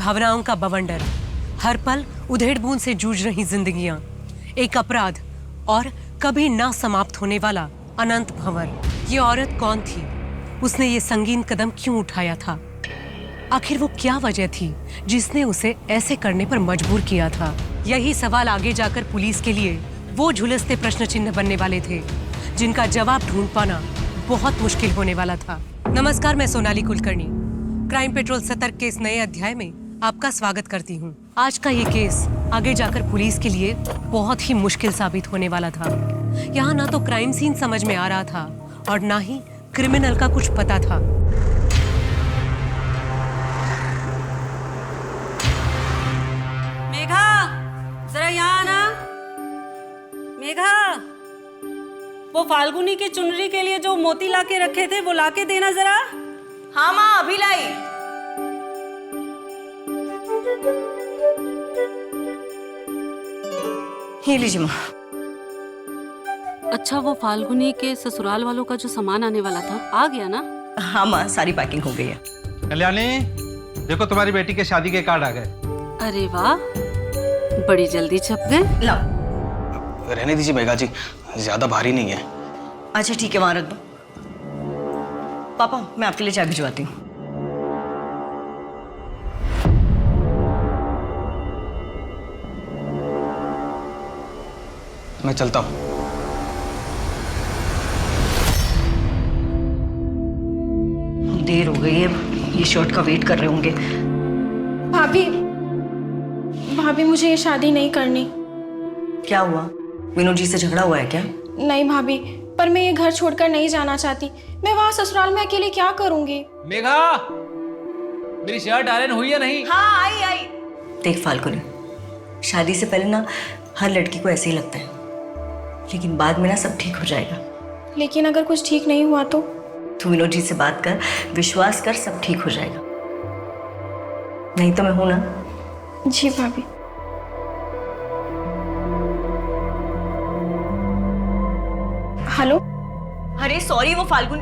भावनाओं का बवंडर, हर पल उधेड़ बूंद से जूझ रही जिंदगियां, एक अपराध और कभी ना समाप्त होने वाला अनंत भंवर। ये औरत कौन थी? उसने ये संगीन कदम क्यों उठाया था? आखिर वो क्या वजह थी जिसने उसे ऐसे करने पर मजबूर किया था? यही सवाल आगे जाकर पुलिस के लिए वो झुलसते प्रश्न चिन्ह बनने वाले थे, जिनका जवाब ढूंढ पाना बहुत मुश्किल होने वाला था। नमस्कार, मैं सोनाली कुलकर्णी क्राइम पेट्रोल सतर्क के इस नए अध्याय में आपका स्वागत करती हूँ। आज का ये केस आगे जाकर पुलिस के लिए बहुत ही मुश्किल साबित होने वाला था। यहाँ ना तो क्राइम सीन समझ में आ रहा था और ना ही क्रिमिनल का कुछ पता था। मेघा, जरा यहाँ आना। मेघा, वो फाल्गुनी की चुनरी के लिए जो मोती लाके रखे थे वो लाके देना जरा। हाँ माँ, अभी लाई। ये लीजिए माँ। अच्छा, वो फाल्गुनी के ससुराल वालों का जो सामान आने वाला था आ गया ना? हाँ माँ, सारी पैकिंग हो गई है। कल्याणी, देखो तुम्हारी बेटी के शादी के कार्ड आ गए। अरे वाह, बड़ी जल्दी छप गए। लाओ। रहने दीजिए मेघा जी, ज्यादा भारी नहीं है। अच्छा ठीक है, वहां रख दो। पापा, मैं आपके लिए चाय भिजवाती हूँ। मैं चलता हूँ। देर हो गई है, ये शर्ट का वेट कर रहे होंगे। भाभी, भाभी मुझे ये शादी नहीं करनी। क्या हुआ? मीनू जी से झगड़ा हुआ है क्या? नहीं भाभी, पर मैं ये घर छोड़कर नहीं जाना चाहती। मैं वहाँ ससुराल में अकेले क्या करूँगी? मेघा, मेरी शर्ट आयरन हुई है नहीं? हाँ, आई आई। देख फाल्गुनी, शादी से पहले ना हर लड़की को ऐसे ही लगता है, लेकिन बाद में ना सब ठीक हो जाएगा। लेकिन अगर कुछ ठीक नहीं हुआ तो? तू मीनू जी से बात कर, विश्वास कर, सब ठीक हो जाएगा। नहीं तो मैं हूं ना। जी भाभी। हेलो। अरे सॉरी, वो फाल्गुन।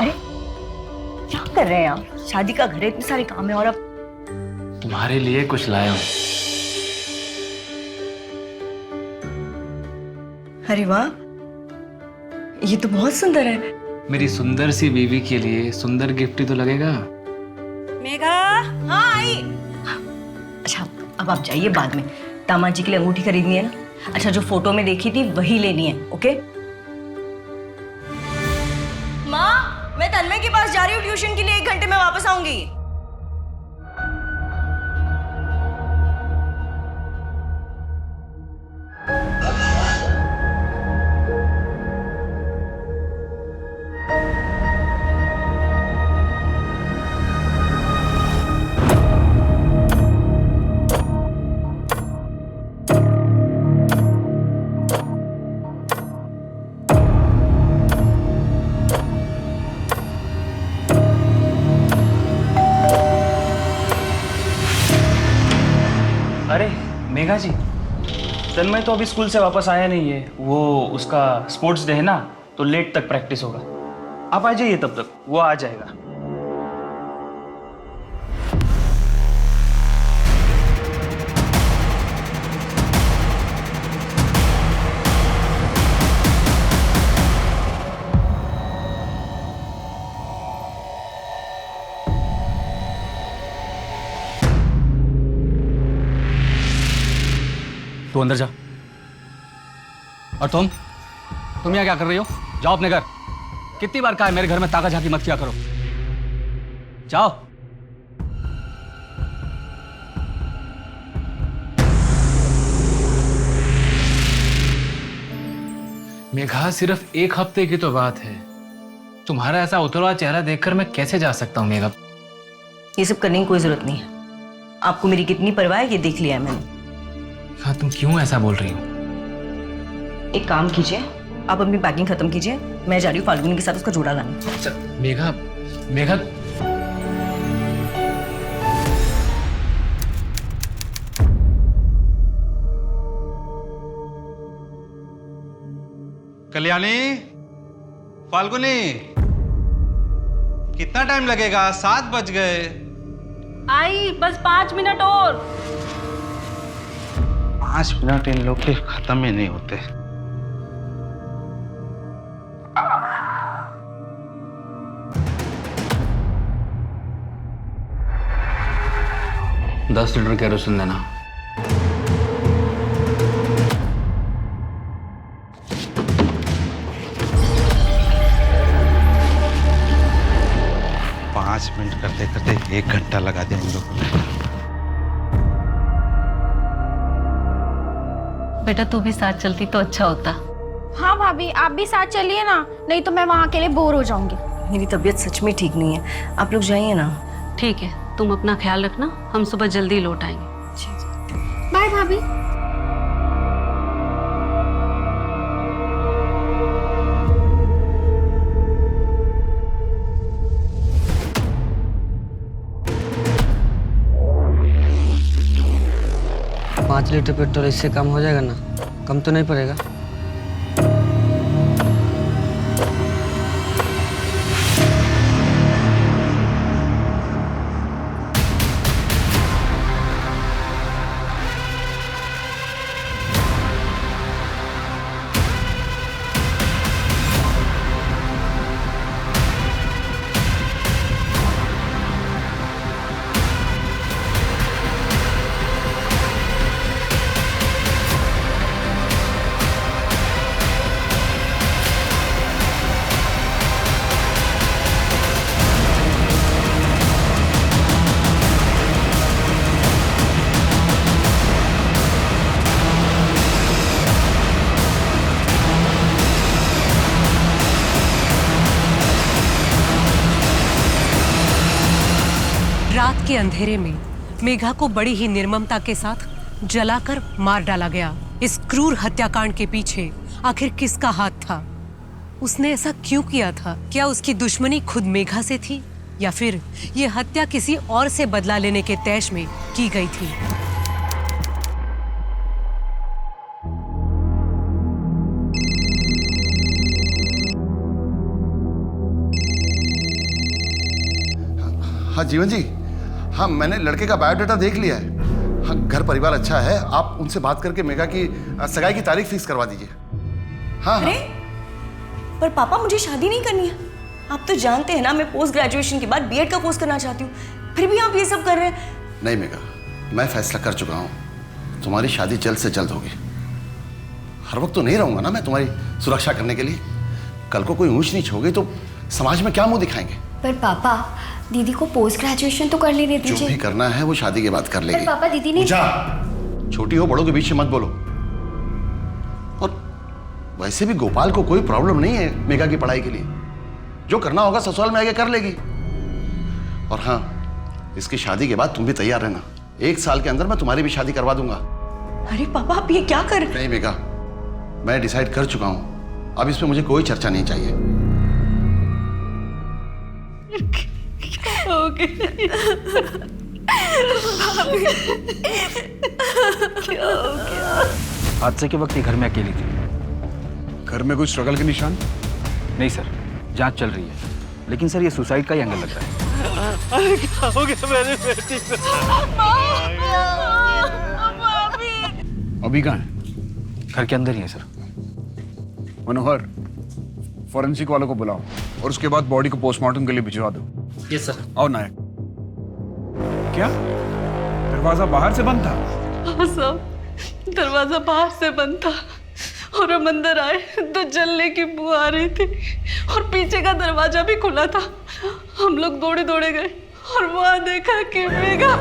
अरे क्या कर रहे हैं आप? शादी का घर है, इतने सारे काम है और अब। तुम्हारे लिए कुछ लाया हूं। अरे वाह, ये तो बहुत सुंदर है। मेरी सुंदर सी बीवी के लिए सुंदर गिफ्ट ही तो लगेगा। मेघा, हाँ आई। अच्छा, अब आप जाइए, बाद में दामाद जी के लिए अंगूठी खरीदनी है ना। अच्छा, जो फोटो में देखी थी वही लेनी है, ओके? माँ, मैं तन्मय के पास जा रही हूँ ट्यूशन के लिए, 1 घंटे में वापस आऊंगी। अरे मेघा जी, तन्मय तो अभी स्कूल से वापस आया नहीं है। वो उसका स्पोर्ट्स डे है ना, तो लेट तक प्रैक्टिस होगा। आप आ जाइए, तब तक वो आ जाएगा। तू अंदर जा। और तुम यहाँ क्या कर रही हो? जाओ अपने घर। कितनी बार कहा है मेरे घर में ताका झाकी मत किया करो। जाओ। मेघा, सिर्फ 1 हफ्ते की तो बात है। तुम्हारा ऐसा उतरा चेहरा देखकर मैं कैसे जा सकता हूँ मेघा? ये सब करने की कोई जरूरत नहीं है। आपको मेरी कितनी परवाह है ये देख लिया है मैंने। हाँ, तुम क्यों ऐसा बोल रही हो? एक काम कीजिए, आप अपनी पैकिंग खत्म कीजिए, मैं जा रही हूँ फाल्गुनी के साथ उसका जोड़ा लाने। अच्छा, मेघा, मेघा, कल्याणी, फाल्गुनी, कितना टाइम लगेगा? 7 बज गए। आई बस 5 मिनट और। 5 मिनट इन लोग के खत्म ही नहीं होते। 10 लीटर केरोसिन देना। पाँच मिनट करते करते 1 घंटा लगा दिया इन लोगों ने। बेटा तू भी साथ चलती तो अच्छा होता। हाँ भाभी, आप भी साथ चलिए ना, नहीं तो मैं वहाँ अकेले बोर हो जाऊंगी। मेरी तबीयत सच में ठीक नहीं है, आप लोग जाइए ना। ठीक है, तुम अपना ख्याल रखना, हम सुबह जल्दी लौट आएंगे। बाय भाभी। पाँच लीटर पेट्रोल इससे कम हो जाएगा ना? कम तो नहीं पड़ेगा? रात के अंधेरे में मेघा को बड़ी ही निर्ममता के साथ जलाकर मार डाला गया। इस क्रूर हत्याकांड के पीछे आखिर किसका हाथ था? उसने ऐसा क्यों किया था? क्या उसकी दुश्मनी खुद मेघा से थी या फिर ये हत्या किसी और से बदला लेने के तैश में की गई थी? हाँ जीवन जी, हाँ मैंने लड़के का बायोडाटा देख लिया है। हाँ घर परिवार अच्छा है, आप उनसे बात करके मेघा की सगाई की तारीख फिक्स करवा दीजिए। हाँ अरे पर पापा मुझे शादी नहीं करनी है। आप तो जानते हैं ना मैं पोस्ट ग्रेजुएशन के बाद बीएड का कोर्स करना चाहती हूँ, फिर भी आप ये सब कर रहे हैं। नहीं मेघा, मैं फैसला कर चुका हूँ, तुम्हारी शादी जल्द से जल्द होगी। हर वक्त तो नहीं रहूंगा ना मैं तुम्हारी सुरक्षा करने के लिए। कल को कोई ऊंच नीच हो गई तो समाज में क्या मुंह दिखाएंगे? पर पापा दीदी को पोस्ट ग्रेजुएशन तो कर लेने जो दीजिए। भी करना है वो शादी के बाद कर लेगी। पर पापा दीदी ने छोटी हो बड़ों के बीच में मत बोलो। और वैसे भी गोपाल को कोई प्रॉब्लम नहीं है मेघा की पढ़ाई के लिए। जो करना होगा ससुराल में आके कर लेगी। और हाँ, इसकी शादी के बाद तुम भी तैयार रहना। 1 साल के अंदर मैं तुम्हारी भी शादी करवा दूंगा। अरे पापा आप ये क्या कर? नहीं मेघा, मैं डिसाइड कर चुका हूं, अब इसमें मुझे कोई चर्चा नहीं चाहिए। हादसे के वक्त ये घर में अकेली थी। घर में कोई स्ट्रगल के निशान? नहीं सर, जांच चल रही है, लेकिन सर ये सुसाइड का ही एंगल लग रहा है। क्या हो गया मेरी बेटी को? अभी कहाँ है? घर के अंदर ही है सर। मनोहर, फॉरेंसिक वालों को बुलाओ और उसके बाद बॉडी को पोस्टमार्टम के लिए भिजवा दो। Yes sir. आओ नायक। क्या दरवाजा बाहर से बंद था? हाँ साहब, दरवाजा बाहर से बंद था और हम अंदर आए तो जलने की बू आ रही थी और पीछे का दरवाजा भी खुला था। हम लोग दौड़े दौड़े गए और वहाँ देखा कि मेघा।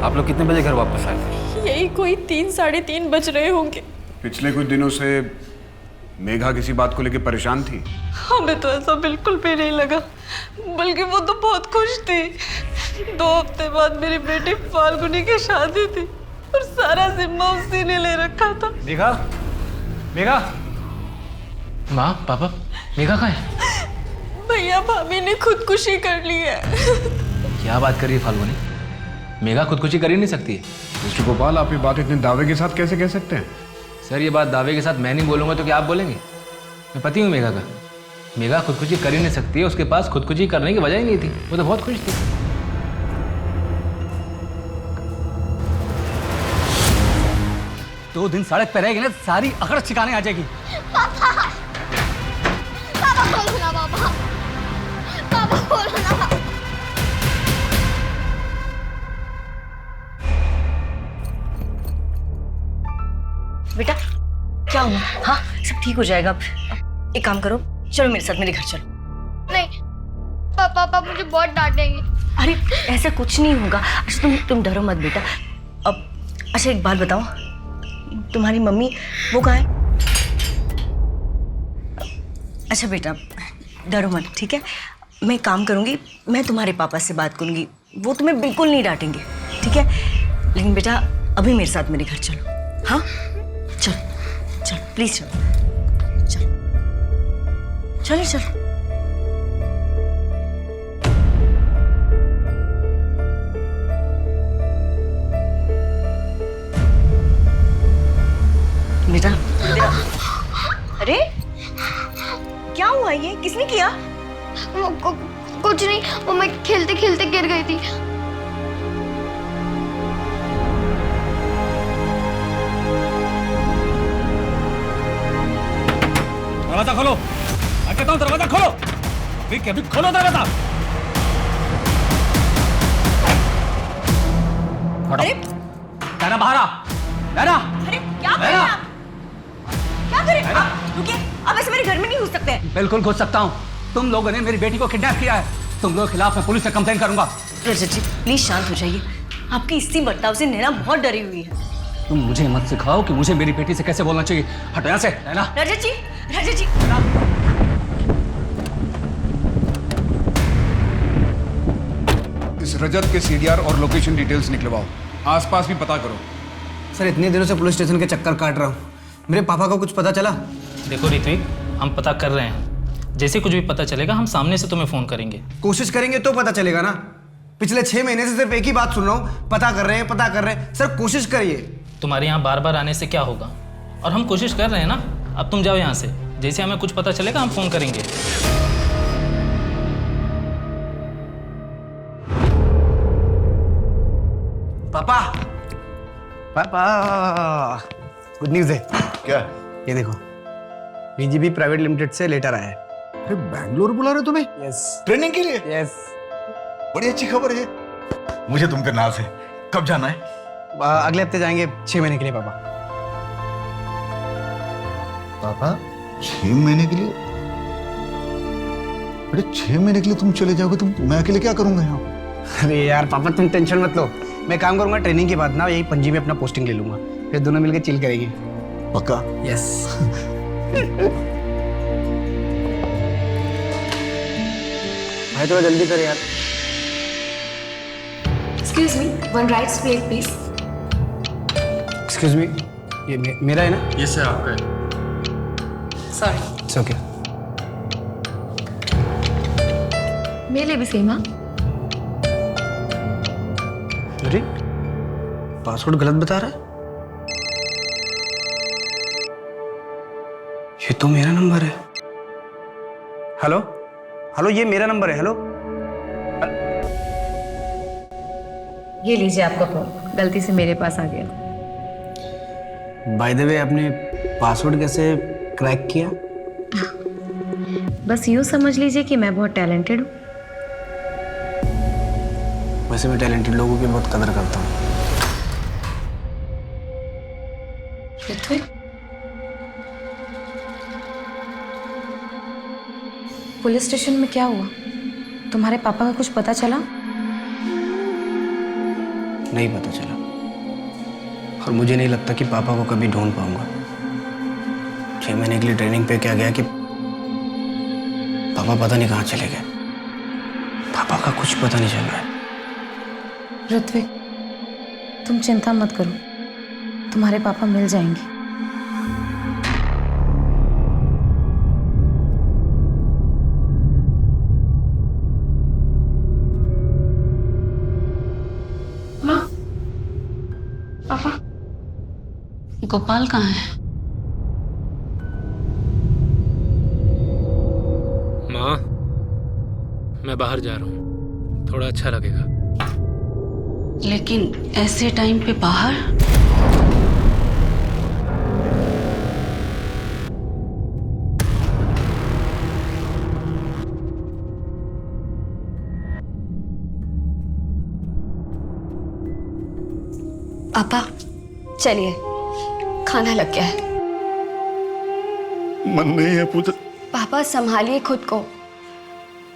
आप लोग कितने बजे घर वापस आए थे? यही कोई 3 साढ़े 3 बज रहे होंगे। पिछले कुछ दिनों से मेघा किसी बात को लेकर परेशान थी? हमें तो ऐसा बिल्कुल भी नहीं लगा, बल्कि वो तो बहुत खुश थी। 2 हफ्ते बाद मेरी बेटी फाल्गुनी की शादी थी और सारा जिम्मा उसी ने ले रखा था। मेघा, मेघा। माँ, पापा, मेघा कहाँ है? भैया भाभी ने खुदकुशी कर ली है। क्या बात कर रही है फाल्गुनी? मेघा खुदकुशी कर ही नहीं सकती है। मिस्टर गोपाल, आप ये बात इतने दावे के साथ कैसे कह सकते हैं? सर ये बात दावे के साथ मैं नहीं बोलूंगा तो क्या आप बोलेंगे? मैं पति हूँ मेघा का। मेघा खुदकुशी कर ही नहीं सकती है, उसके पास खुदकुशी करने की वजह ही नहीं थी, वो तो बहुत खुश थी। 2 दिन सड़क पे रहेगी ना सारी अकड़ ठिकाने आ जाएगी। पापा बोलो ना पापा, पापा बोलो ना। बेटा क्या हुआ? हाँ सब ठीक हो जाएगा। अब एक काम करो, चलो मेरे साथ मेरे घर चलो। नहीं पापा मुझे बहुत डांटेंगे। अरे ऐसा कुछ नहीं होगा। अच्छा तुम डरो मत बेटा। अब अच्छा एक बात बताओ, तुम्हारी मम्मी वो कहाँ है? अच्छा बेटा डरो मत, ठीक है? मैं एक काम करूँगी, मैं तुम्हारे पापा से बात करूँगी, वो तुम्हें बिल्कुल नहीं डांटेंगे, ठीक है? लेकिन बेटा अभी मेरे साथ मेरे घर चलो। हाँ चलो चलो प्लीज चलो चलो चलो चलो। बेटा अरे क्या हुआ? ये किसने किया? कुछ नहीं, वो मैं खेलते खेलते गिर गई थी। दरवाजा खोलो, मैं कहता हूँ दरवाजा खोलो, अभी खोलो दरवाजा। अरे कहना बाहर आ, कहना। अरे क्या कर रहे हैं आप? क्या कर रहे हैं आप? रुकिए, आप ऐसे मेरे घर में नहीं घुस सकते। बिल्कुल घुस सकता हूँ। तुम लोगों ने मेरी बेटी को किडनैप किया है, तुम लोगों के खिलाफ मैं पुलिस से कंप्लेन करूंगा। रजत जी प्लीज शांत हो जाइए। आपकी इसी बर्ताव से नैना बहुत डरी हुई है। तुम मुझे मत सिखाओ कि मुझे मेरी बेटी से कैसे बोलना चाहिए। हटो यहाँ से, नैना। रजत जी, रजत जी। इस रजत के सीडीआर और लोकेशन डिटेल्स निकलवाओ, आसपास भी पता करो। सर इतने दिनों से पुलिस स्टेशन के चक्कर काट रहा हूँ, मेरे पापा को कुछ पता चला? देखो ऋत्विक, हम पता कर रहे हैं, जैसे कुछ भी पता चलेगा हम सामने से तुम्हें फोन करेंगे। कोशिश करेंगे तो पता चलेगा ना। पिछले 6 महीने से सिर्फ एक ही बात सुन रहा हूँ, पता कर रहे हैं पता कर रहे हैं। सर कोशिश करिए। तुम्हारे यहाँ बार बार आने से क्या होगा, और हम कोशिश कर रहे हैं ना। अब तुम जाओ यहाँ से, जैसे हमें कुछ पता चलेगा हम फोन करेंगे। पापा पापा गुड न्यूज है। क्या? ये देखो, बीजीबी प्राइवेट लिमिटेड से लेटर आया है। अरे बैंगलोर बुला रहे तुम्हें? यस। ट्रेनिंग के लिए? यस। बड़ी अच्छी खबर है, मुझे तुम पे नाज है। कब जाना है? अगले हफ्ते जाएंगे 6 महीने के लिए पापा। पापा 6 महीने के लिए? अरे 6 महीने के लिए तुम चले जाओगे, तुम मैं अकेले क्या करूंगा यहाँ? अरे यार पापा तुम टेंशन मत लो, मैं काम करूंगा ट्रेनिंग के बाद ना यही पणजी में अपना पोस्टिंग ले लूंगा, फिर दोनों मिलकर चिल करेंगे। पक्का? यस। भाई थोड़ा जल्दी कर यार। Excuse me, 1 rice plate please. Excuse me, ये मेरा है ना? ये सर आपका है। सॉरी। It's okay. मेरे लिए भी सेम। हाँ अरे पासवर्ड गलत बता रहा है। ये तो मेरा नंबर है। हेलो हेलो, ये मेरा नंबर है। हेलो ये लीजिए आपका फोन, गलती से मेरे पास आ गया। बाय द वे आपने पासवर्ड कैसे क्रैक किया? बस यूँ समझ लीजिए कि मैं बहुत टैलेंटेड हूँ। वैसे मैं टैलेंटेड लोगों की बहुत कदर करता हूँ। ऋत्विक, पुलिस स्टेशन में क्या हुआ? तुम्हारे पापा का कुछ पता चला? नहीं पता चला, और मुझे नहीं लगता कि पापा को कभी ढूंढ पाऊंगा। 6 महीने के लिए ट्रेनिंग पे क्या गया कि पापा पता नहीं कहाँ चले गए। पापा का कुछ पता नहीं चल रहा है। ऋत्विक, तुम चिंता मत करो, तुम्हारे पापा मिल जाएंगे। माँ, पापा, गोपाल कहाँ है? माँ, मैं बाहर जा रहा हूँ, थोड़ा अच्छा लगेगा। लेकिन ऐसे टाइम पे बाहर? पापा चलिए, खाना लग गया है। मन नहीं है पूजा। पापा संभालिए खुद को।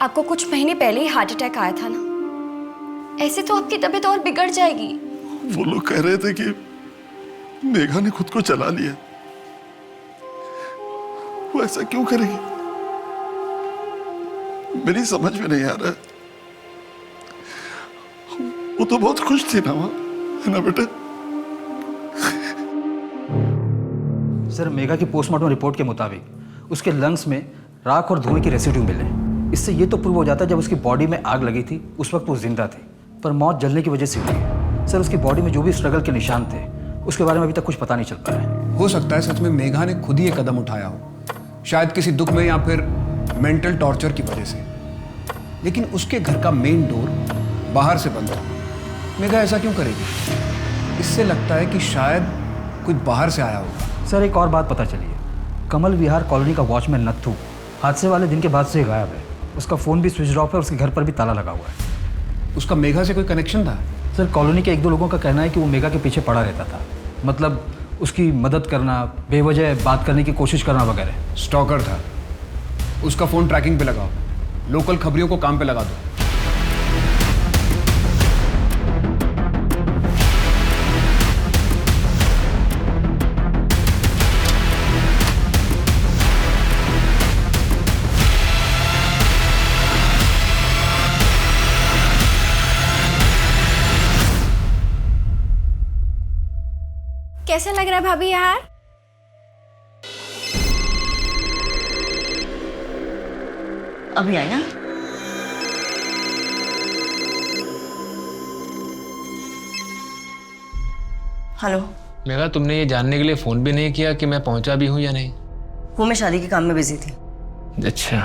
आपको कुछ महीने पहले ही हार्ट अटैक आया था ना, ऐसे तो आपकी तबीयत और बिगड़ जाएगी। वो लोग कह रहे थे कि मेघा ने खुद को चला लिया। वो ऐसा क्यों करेगी? मेरी समझ में नहीं आ रहा। वो तो बहुत खुश थी ना वहां, है ना बेटा? सर, मेघा की पोस्टमार्टम रिपोर्ट के मुताबिक उसके लंग्स में राख और धुएं की रेसिड्यू मिले। इससे ये तो प्रूव हो जाता है जब उसकी बॉडी में आग लगी थी उस वक्त वो जिंदा थे, पर मौत जलने की वजह से हुई है। सर, उसकी बॉडी में जो भी स्ट्रगल के निशान थे उसके बारे में अभी तक कुछ पता नहीं चल पाया है। हो सकता है सच में मेघा ने खुद ही ये कदम उठाया हो, शायद किसी दुख में या फिर मेंटल टॉर्चर की वजह से। लेकिन उसके घर का मेन डोर बाहर से बंद था। मेघा ऐसा क्यों करेगी? इससे लगता है कि शायद कोई बाहर से आया होगा। सर, एक और बात पता चली है। कमल विहार कॉलोनी का वॉचमैन नत्थू हादसे वाले दिन के बाद से गायब है। उसका फ़ोन भी स्विच ऑफ है, उसके घर पर भी ताला लगा हुआ है। उसका मेघा से कोई कनेक्शन था? सर, कॉलोनी के 1-2 लोगों का कहना है कि वो मेघा के पीछे पड़ा रहता था, मतलब उसकी मदद करना, बेवजह बात करने की कोशिश करना वगैरह। स्टॉकर था। उसका फ़ोन ट्रैकिंग पे लगाओ, लोकल खबरियों को काम पे लगा दो। कैसा लग रहा है भाभी यार? अभी आई ना? हेलो। मेघा, तुमने ये जानने के लिए फोन भी नहीं किया कि मैं पहुंचा भी हूं या नहीं? वो मैं शादी के काम में बिजी थी। अच्छा,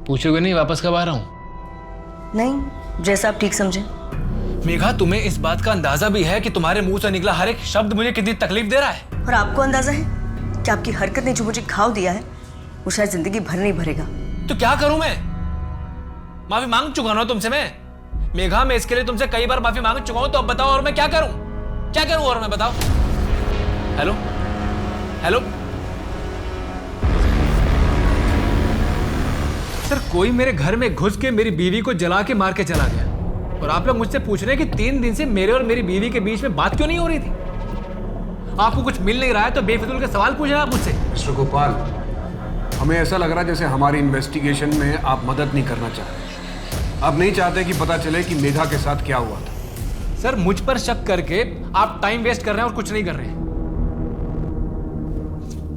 पूछोगे नहीं वापस कब आ रहा हूं? नहीं, जैसा आप ठीक समझे। मेघा, तुम्हें इस बात का अंदाजा भी है कि तुम्हारे मुंह से निकला हर एक शब्द मुझे कितनी तकलीफ दे रहा है? और आपको अंदाजा है कि आपकी हरकत ने जो मुझे घाव दिया है वो शायद जिंदगी भर नहीं भरेगा। तो क्या करूं मैं? माफी मांग चुका ना तुमसे मैं। मेघा, मैं इसके लिए तुमसे कई बार माफी मांग चुका हूं, तो अब बताओ और मैं क्या करूं? क्या करूं और मैं, बताओ। हेलो हेलो सर, कोई मेरे घर में घुस के मेरी बीवी को जला के मार के चला गया, और आप लोग मुझसे पूछ रहे हैं कि 3 दिन से मेरे और मेरी बीवी के बीच में बात क्यों नहीं हो रही थी? आपको कुछ मिल नहीं रहा है तो बेफिजूल के सवाल पूछ रहे हैं आप मुझसे। मिस्टर गोपाल, हमें ऐसा लग रहा है जैसे हमारी इन्वेस्टिगेशन में आप मदद नहीं करना चाह रहे। आप नहीं चाहते कि पता चले कि मेघा के साथ क्या हुआ था। सर, मुझ पर शक करके आप टाइम वेस्ट कर रहे हैं और कुछ नहीं कर रहे हैं।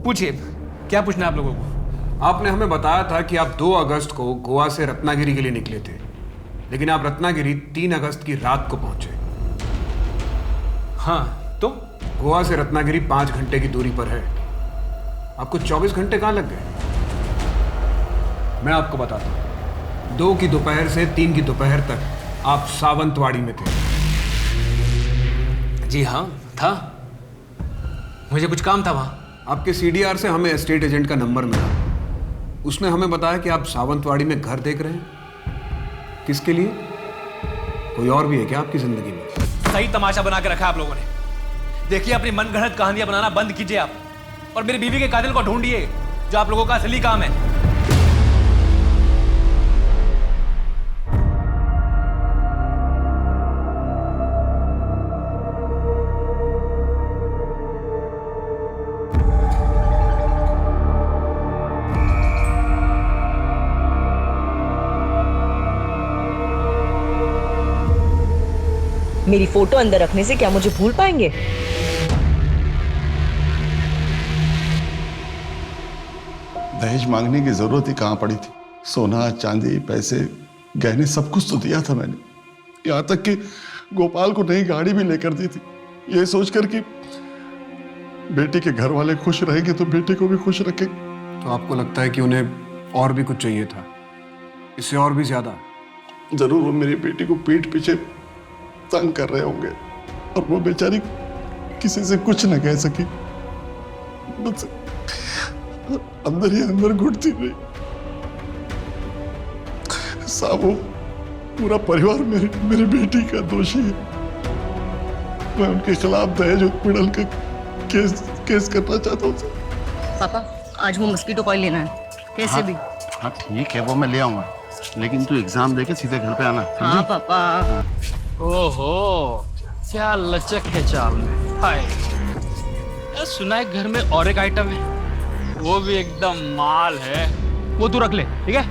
पूछिए, क्या पूछना है आप लोगों को? आपने हमें बताया था कि आप 2 अगस्त को गोवा से रत्नागिरी के लिए निकले थे, लेकिन आप रत्नागिरी 3 अगस्त की रात को पहुंचे। हाँ, तो गोवा से रत्नागिरी 5 घंटे की दूरी पर है। आपको 24 घंटे कहां लग गए? मैं आपको बताता हूं। 2 की दोपहर से 3 की दोपहर तक आप सावंतवाड़ी में थे। जी हाँ, था। मुझे कुछ काम था वहां। आपके सीडीआर से हमें एस्टेट एजेंट का नंबर मिला। उसने हमें बताया कि आप सावंतवाड़ी में घर देख रहे हैं। किसके लिए? कोई और भी है क्या आपकी जिंदगी में? सही तमाशा बना के रखा आप लोगों ने। देखिए, अपनी मनगढ़ंत कहानियां बनाना बंद कीजिए आप, और मेरी बीवी के कातिल को ढूंढिए, जो आप लोगों का असली काम है। मेरी फोटो अंदर रखने से क्या मुझे भूल पाएंगे? दहेज मांगने की जरूरत ही कहां पड़ी थी? सोना, चांदी, पैसे, गहने सब कुछ तो दिया था मैंने। यहां तक कि गोपाल को नई गाड़ी भी लेकर दी थी, ये सोचकर कि बेटी के घर वाले खुश रहेंगे तो बेटी को भी खुश रखेंगे। तो आपको लगता है कि उन्हें और भी कुछ चाहिए था, इससे और भी ज्यादा? जरूर वो मेरी बेटी को पीठ पीछे तंग कर रहे होंगे, और वो बेचारी किसी से कुछ न कह सकी, बस अंदर ही अंदर घुटती रही। साबू, पूरा परिवार मेरी बेटी का दोषी है। मैं उनके खिलाफ दहेज उत्पीड़न का केस करना चाहता हूँ सर। पापा आज वो मस्कीटो कॉइल लेना है कैसे भी। हाँ ठीक है, वो मैं ले आऊंगा, लेकिन तू एग्जाम देके सीधे घर पे आना। हाँ पापा। ओहो, क्या लचक है चाल में। हाय, सुना है घर में और एक आइटम है, वो भी एकदम माल है, वो तू रख ले, ठीक है?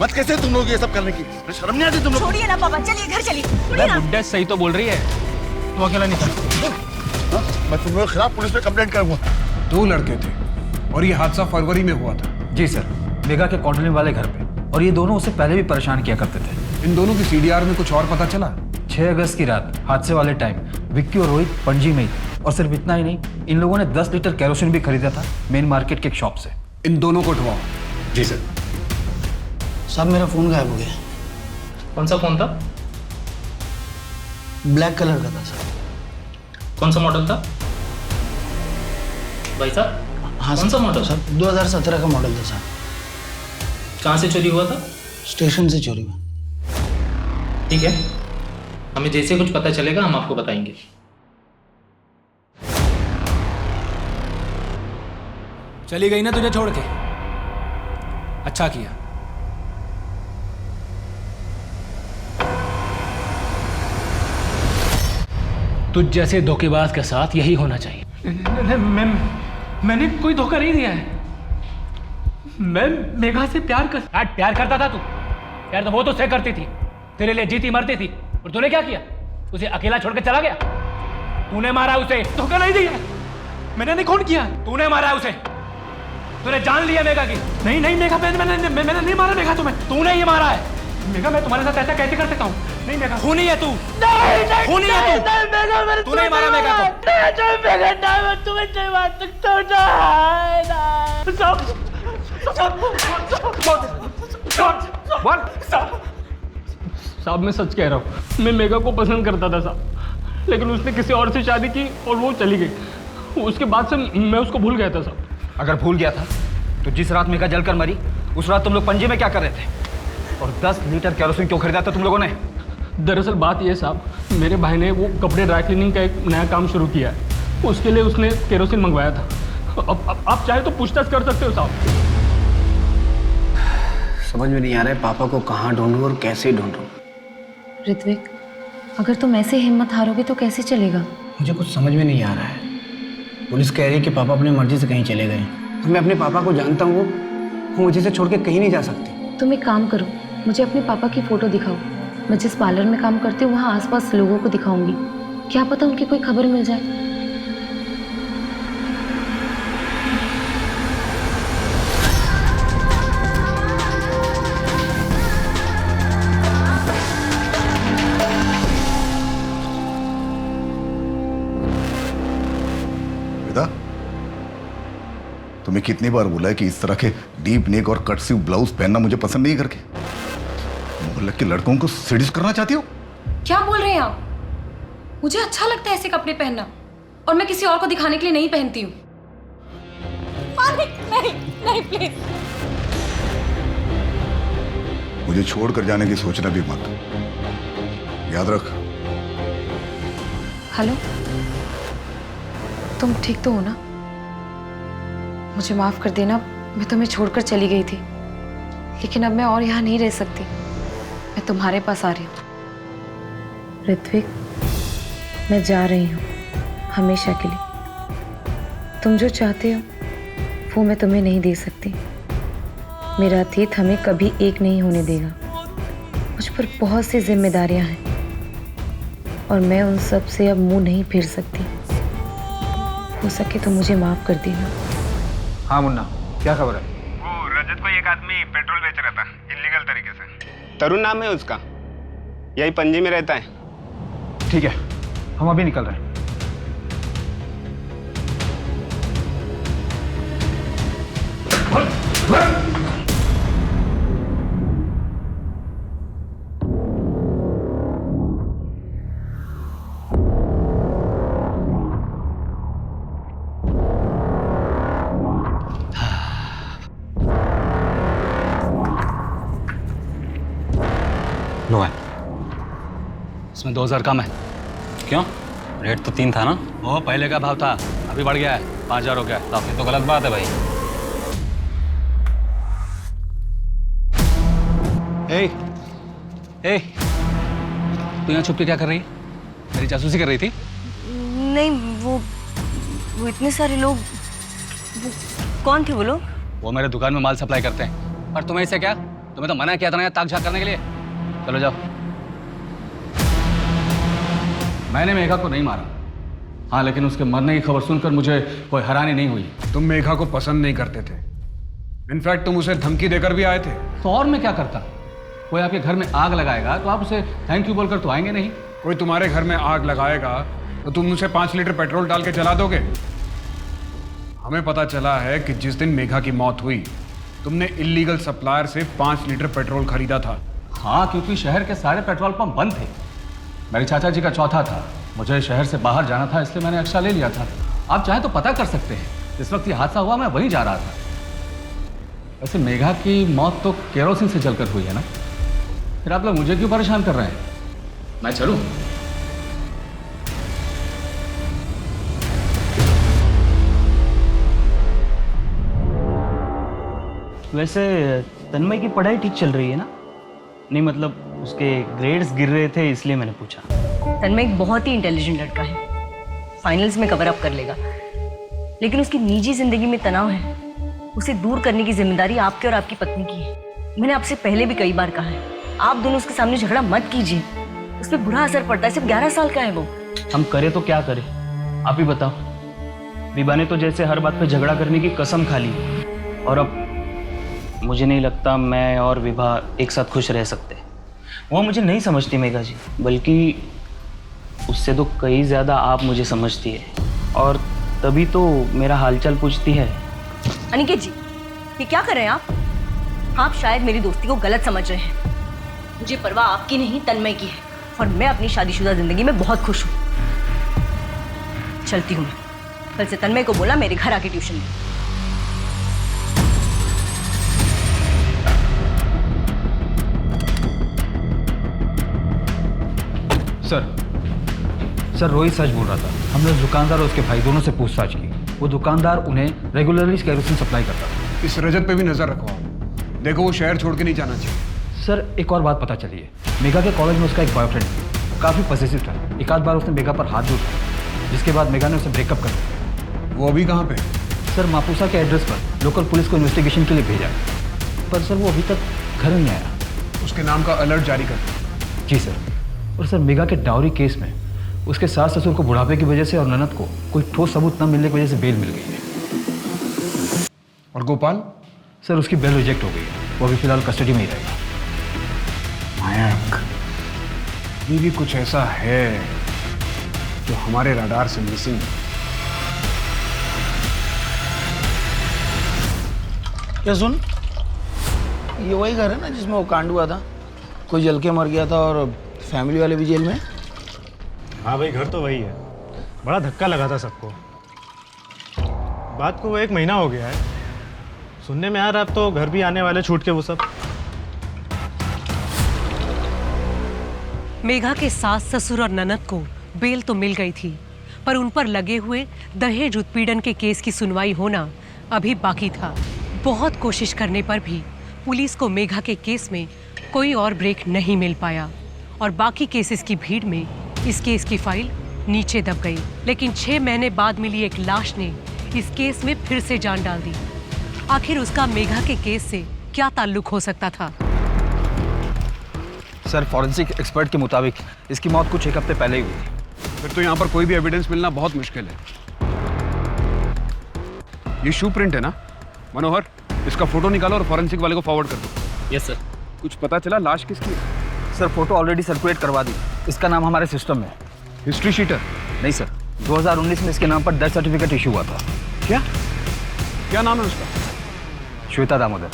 मत कैसे तुम लोग ये सब करने की, शर्म नहीं आती तुम लोग? छोड़िए ना पापा, चलिए घर चलिए। बुड्ढा सही तो बोल रही है, तू अकेला नहीं था। मैं तुम लोगों के खिलाफ पुलिस में कंप्लेंट करूंगा। 2 लड़के थे और ये हादसा फरवरी में हुआ था। जी सर, मेगा के कॉलोनी वाले घर पे, और ये दोनों उससे पहले भी परेशान किया करते थे। इन दोनों की सीडीआर में कुछ और पता चला? 6 अगस्त की रात हादसे वाले टाइम विक्की और रोहित पणजी में ही थे। और सिर्फ इतना ही नहीं, इन लोगों ने 10 लीटर केरोसिन भी खरीदा था मेन मार्केट के एक शॉप से। इन दोनों को उठवाओ। जी सर। साहब मेरा फ़ोन गायब हो गया। कौन सा फ़ोन था? ब्लैक कलर का था सर। कौन सा मॉडल था भाई साहब? हाँ कौन सा मॉडल? सर 2017 का मॉडल था सर। कहाँ से चोरी हुआ था? स्टेशन से चोरी हुआ। ठीक है, हमें जैसे कुछ पता चलेगा हम आपको बताएंगे। चली गई ना तुझे छोड़ के? अच्छा किया। तुझ जैसे धोखेबाज के साथ यही होना चाहिए। मैंने कोई धोखा नहीं दिया है, मैं मेघा से प्यार करता था तू? यार तो वो तो से करती थी, तेरे लिए जीती मरती थी, और तूने क्या किया? उसे अकेला छोड़ के चला गया। तूने मारा उसे। धोखा नहीं दिया मैंने। नहीं, कौन किया? तूने मारा उसे। तूने जान लिया मेघा की। नहीं नहीं मेघा, मैंने नहीं मारा मेघा तुम्हें। तूने ही मारा है। मेघा मैं तुम्हारे साथ ऐसा कैसे कर सकता हूँ? नहीं मेघा, खूनी है तू। नहीं खूनी है तू। तूने ही मारा मेघा को। साहब मैं सच कह रहा हूँ, मैं मेघा को पसंद करता था साहब, लेकिन उसने किसी और से शादी की और वो चली गई। उसके बाद से मैं उसको भूल गया था साहब। अगर भूल गया था तो जिस रात मेघा जलकर मरी उस रात तुम लोग पणजी में क्या कर रहे थे? और 10 लीटर केरोसिन क्यों खरीदा था तुम लोगों ने? दरअसल बात यह साहब, मेरे भाई ने वो कपड़े ड्राई क्लीनिंग का एक नया काम शुरू किया है, उसके लिए उसने केरोसिन मंगवाया था। अब आप चाहे तो पूछताछ कर सकते हो साहब। समझ में नहीं आ रहा है पापा को कहाँ ढूंढूं और कैसे ढूंढूं। ऋत्विक, अगर तुम ऐसे हिम्मत हारोगे तो कैसे चलेगा? मुझे कुछ समझ में नहीं आ रहा है। पुलिस कह रही है कि पापा अपनी मर्जी से कहीं चले गए। मैं अपने पापा को जानता हूँ, वो मुझे से छोड़ के कहीं नहीं जा सकती। तुम एक काम करो, मुझे अपने पापा की फ़ोटो दिखाओ। मैं जिस पार्लर में काम करती हूँ वहाँ आसपास लोगों को दिखाऊंगी, क्या पता उनकी कोई खबर मिल जाए। तुम्हें कितनी बार बोला है कि इस तरह के डीप नेक और कट स्लीव ब्लाउज पहनना मुझे पसंद नहीं करके? मोहल्ले के लड़कों को सेड्यूस करना चाहती हो? क्या बोल रहे हैं आप? मुझे अच्छा लगता है ऐसे कपड़े पहनना, और मैं किसी और को दिखाने के लिए नहीं पहनती हूँ। नहीं नहीं प्लीज। मुझे छोड़कर जाने की सोचना भी मत, याद रख। हेलो, तुम ठीक तो हो ना? मुझे माफ़ कर देना, मैं तुम्हें छोड़कर चली गई थी, लेकिन अब मैं और यहाँ नहीं रह सकती। मैं तुम्हारे पास आ रही हूँ। ऋत्विक, मैं जा रही हूँ हमेशा के लिए। तुम जो चाहते हो वो मैं तुम्हें नहीं दे सकती। मेरा अतीत हमें कभी एक नहीं होने देगा। मुझ पर बहुत सी जिम्मेदारियाँ हैं और मैं उन सब से अब मुंह नहीं फेर सकती। हो सके तो मुझे माफ़ कर देना। हाँ मुन्ना, क्या खबर है? वो रजत को एक आदमी पेट्रोल बेच रहा था इलीगल तरीके से। तरुण नाम है उसका, यही पणजी में रहता है। ठीक है, हम अभी निकल रहे हैं। नो है, इसमें 2000 कम है। क्यों? रेट तो 3 था ना? वो पहले का भाव था, अभी बढ़ गया है, 5,000 हो गया। ये तो गलत बात है भाई। ए, तू यहाँ छुप के क्या कर रही है? मेरी जासूसी कर रही थी? नहीं, वो इतने सारे लोग, वो कौन थे वो लोग? वो मेरे दुकान में माल सप्लाई करते हैं। और तुम्हें इससे क्या? तुम्हें तो मना किया था ना ताक झाक करने के लिए। चलो जाओ। मैंने मेघा को नहीं मारा, हाँ, लेकिन उसके मरने की खबर सुनकर मुझे कोई हैरानी नहीं हुई। तुम मेघा को पसंद नहीं करते थे, इनफैक्ट तुम उसे धमकी देकर भी आए थे। तो और मैं क्या करता? कोई आपके घर में आग लगाएगा तो आप उसे थैंक यू बोलकर तो आएंगे नहीं। कोई तुम्हारे घर में आग लगाएगा तो तुम उसे 5 लीटर पेट्रोल डाल के जला दोगे। हमें पता चला है कि जिस दिन मेघा की मौत हुई तुमने इलीगल सप्लायर से 5 लीटर पेट्रोल खरीदा था। हाँ, क्योंकि शहर के सारे पेट्रोल पंप बंद थे। मेरे चाचा जी का चौथा था, मुझे शहर से बाहर जाना था, इसलिए मैंने एक्स्ट्रा ले लिया था। आप चाहें तो पता कर सकते हैं, इस वक्त ये हादसा हुआ मैं वहीं जा रहा था। वैसे मेघा की मौत तो केरोसिन से जलकर हुई है ना, फिर आप लोग मुझे क्यों परेशान कर रहे हैं? मैं चलूं? वैसे तन्मय की पढ़ाई ठीक चल रही है ना? नहीं, मतलब उसके ग्रेड्स गिर रहे थे इसलिए मैंने पूछा। तन्मय एक बहुत ही इंटेलिजेंट लड़का है, फाइनल्स में कवर अप कर लेगा, लेकिन उसकी निजी जिंदगी में तनाव है। उसे दूर करने की जिम्मेदारी आपके और आपकी पत्नी की है। मैंने आपसे पहले भी कई बार कहा है, आप दोनों उसके सामने झगड़ा मत कीजिए, उस पर बुरा असर पड़ता है। सिर्फ 11 साल का है वो। हम करें तो क्या करें, आप ही बताओ। विभा ने तो जैसे हर बात पे झगड़ा करने की कसम खा ली, और अब मुझे नहीं लगता मैं और विभा एक साथ खुश रह सकते। वो मुझे नहीं समझती मेघा जी, बल्कि उससे तो कई ज़्यादा आप मुझे समझती है, और तभी तो मेरा हालचाल पूछती है। अनिकेत जी, ये क्या कर रहे हैं आप? आप शायद मेरी दोस्ती को गलत समझ रहे हैं। मुझे परवाह आपकी नहीं, तन्मय की है, और मैं अपनी शादीशुदा जिंदगी में बहुत खुश हूँ। चलती हूँ मैं। कल से तन्मय को बोला मेरे घर आके ट्यूशन दे। सर रोहित सच बोल रहा था। हमने उस दुकानदार और उसके भाई दोनों से पूछताछ की। वो दुकानदार उन्हें रेगुलरली केरोसिन सप्लाई करता था। इस रजत पे भी नजर रखो आप, देखो वो शहर छोड़ के नहीं जाना चाहिए। सर एक और बात पता चली है, मेघा के कॉलेज में उसका एक बॉयफ्रेंड था, काफ़ी पॉसेसिव था। एक आध बार उसने मेघा पर हाथ भी उठाया, जिसके बाद मेघा ने उसे ब्रेकअप कर दिया। वो अभी कहाँ पे? सर मापुसा के एड्रेस पर लोकल पुलिस को इन्वेस्टिगेशन के लिए भेजा, पर सर वो अभी तक घर नहीं आया। उसके नाम का अलर्ट जारी कर। जी सर। और सर मेघा के डाउरी केस में उसके सास ससुर को बुढ़ापे की वजह से और ननद को कोई ठोस सबूत न मिलने की वजह से बेल मिल गई है। और गोपाल? सर उसकी बेल रिजेक्ट हो गई है, वो अभी फिलहाल कस्टडी में ही रहेगा। मयंक, ये भी कुछ ऐसा है जो हमारे रडार से मिसिंग है। क्या सुन, ये वही घर है ना जिसमें वो कांड हुआ था, कोई जल के मर गया था और फैमिली वाले भी जेल में? हाँ भाई, घर तो वही है। बड़ा धक्का लगा था सबको। बात को वो 1 महीना हो गया है। सुनने में आ रहा है अब तो घर भी आने वाले छूट के वो सब। मेघा के सास ससुर और ननद को बेल तो मिल गई थी, पर उन पर लगे हुए दहेज उत्पीड़न के केस की सुनवाई होना अभी बाकी था। बहुत कोशिश करने पर भी पुलिस को मेघा के केस में कोई और ब्रेक नहीं मिल पाया, और बाकी केसेस की भीड़ में इस केस की फाइल नीचे दब गई। लेकिन 6 महीने बाद मिली एक लाश ने इस केस में फिर से जान डाल दी। आखिर उसका मेघा के केस से क्या ताल्लुक हो सकता था? सर फॉरेंसिक एक्सपर्ट के मुताबिक इसकी मौत कुछ 1 हफ्ते पहले ही हुई थी। फिर तो यहाँ पर कोई भी एविडेंस मिलना बहुत मुश्किल है। ये शू प्रिंट है ना? मनोहर, इसका फोटो निकालो और फॉरेंसिक वाले को फॉरवर्ड कर दो। Yes sir. कुछ पता चला लाश किसकी है? सर फोटो ऑलरेडी सर्कुलेट करवा दी, इसका नाम हमारे सिस्टम में। History sheeter? नहीं सर, 2019 में इसके नाम पर डेथ सर्टिफिकेट इशू हुआ था। क्या नाम है उसका? श्वेता दामोदर,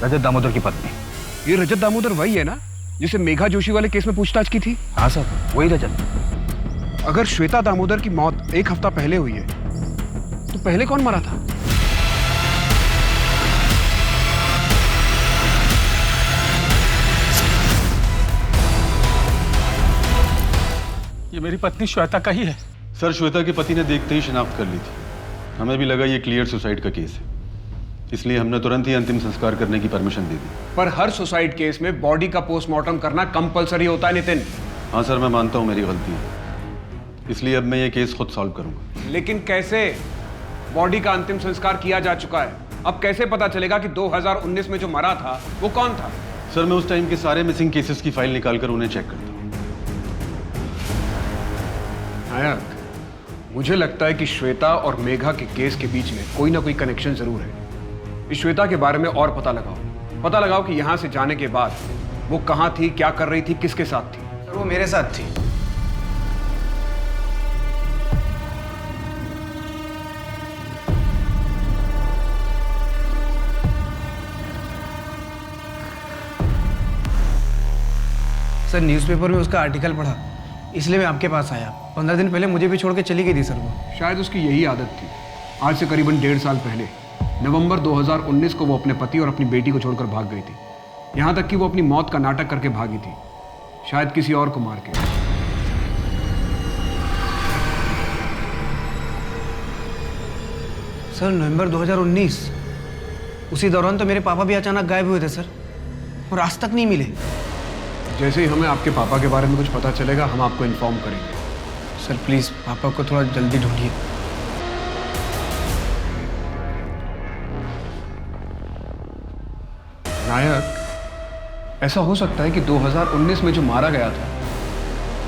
रजत दामोदर की पत्नी। ये रजत दामोदर वही है ना जिसे मेघा जोशी वाले केस में पूछताछ की थी? हाँ सर, वही रजत। अगर श्वेता दामोदर की मौत 1 हफ्ता पहले हुई है तो पहले कौन मरा था? ये मेरी पत्नी श्वेता का ही है। सर, श्वेता के पति ने देखते ही शिनाख्त कर ली थी। हमें भी लगा ये क्लियर सुसाइड का केस है, इसलिए हमने तुरंत ही अंतिम संस्कार करने की परमिशन दे दी। पर हर सुसाइड केस में बॉडी का पोस्टमार्टम करना कंपलसरी होता है नितिन। हाँ सर, मैं मानता हूँ मेरी गलती है, इसलिए अब मैं ये केस खुद सॉल्व करूंगा। लेकिन कैसे? बॉडी का अंतिम संस्कार किया जा चुका है, अब कैसे पता चलेगा कि 2019 में जो मरा था वो कौन था? सर, मैं उस टाइम के सारे मिसिंग केसेस की फाइल निकालकर उन्हें चेक करता हूँ। नायक, मुझे लगता है कि श्वेता और मेघा के केस के बीच में कोई ना कोई कनेक्शन जरूर है। इस श्वेता के बारे में और पता लगाओ कि यहां से जाने के बाद वो कहां थी, क्या कर रही थी, किसके साथ थी। सर वो मेरे साथ थी। सर न्यूज़पेपर में उसका आर्टिकल पढ़ा, इसलिए मैं आपके पास आया। 15 दिन पहले मुझे भी छोड़ के चली गई थी सर वो। शायद उसकी यही आदत थी। आज से करीबन 1.5 साल पहले नवंबर 2019 को वो अपने पति और अपनी बेटी को छोड़कर भाग गई थी। यहाँ तक कि वो अपनी मौत का नाटक करके भागी थी, शायद किसी और को मार के। सर नवंबर 2019, उसी दौरान तो मेरे पापा भी अचानक गायब हुए थे सर, और आज तक नहीं मिले। जैसे ही हमें आपके पापा के बारे में कुछ पता चलेगा हम आपको इन्फॉर्म करेंगे। सर प्लीज़ पापा को थोड़ा जल्दी ढूंढिए। नायक, ऐसा हो सकता है कि 2019 में जो मारा गया था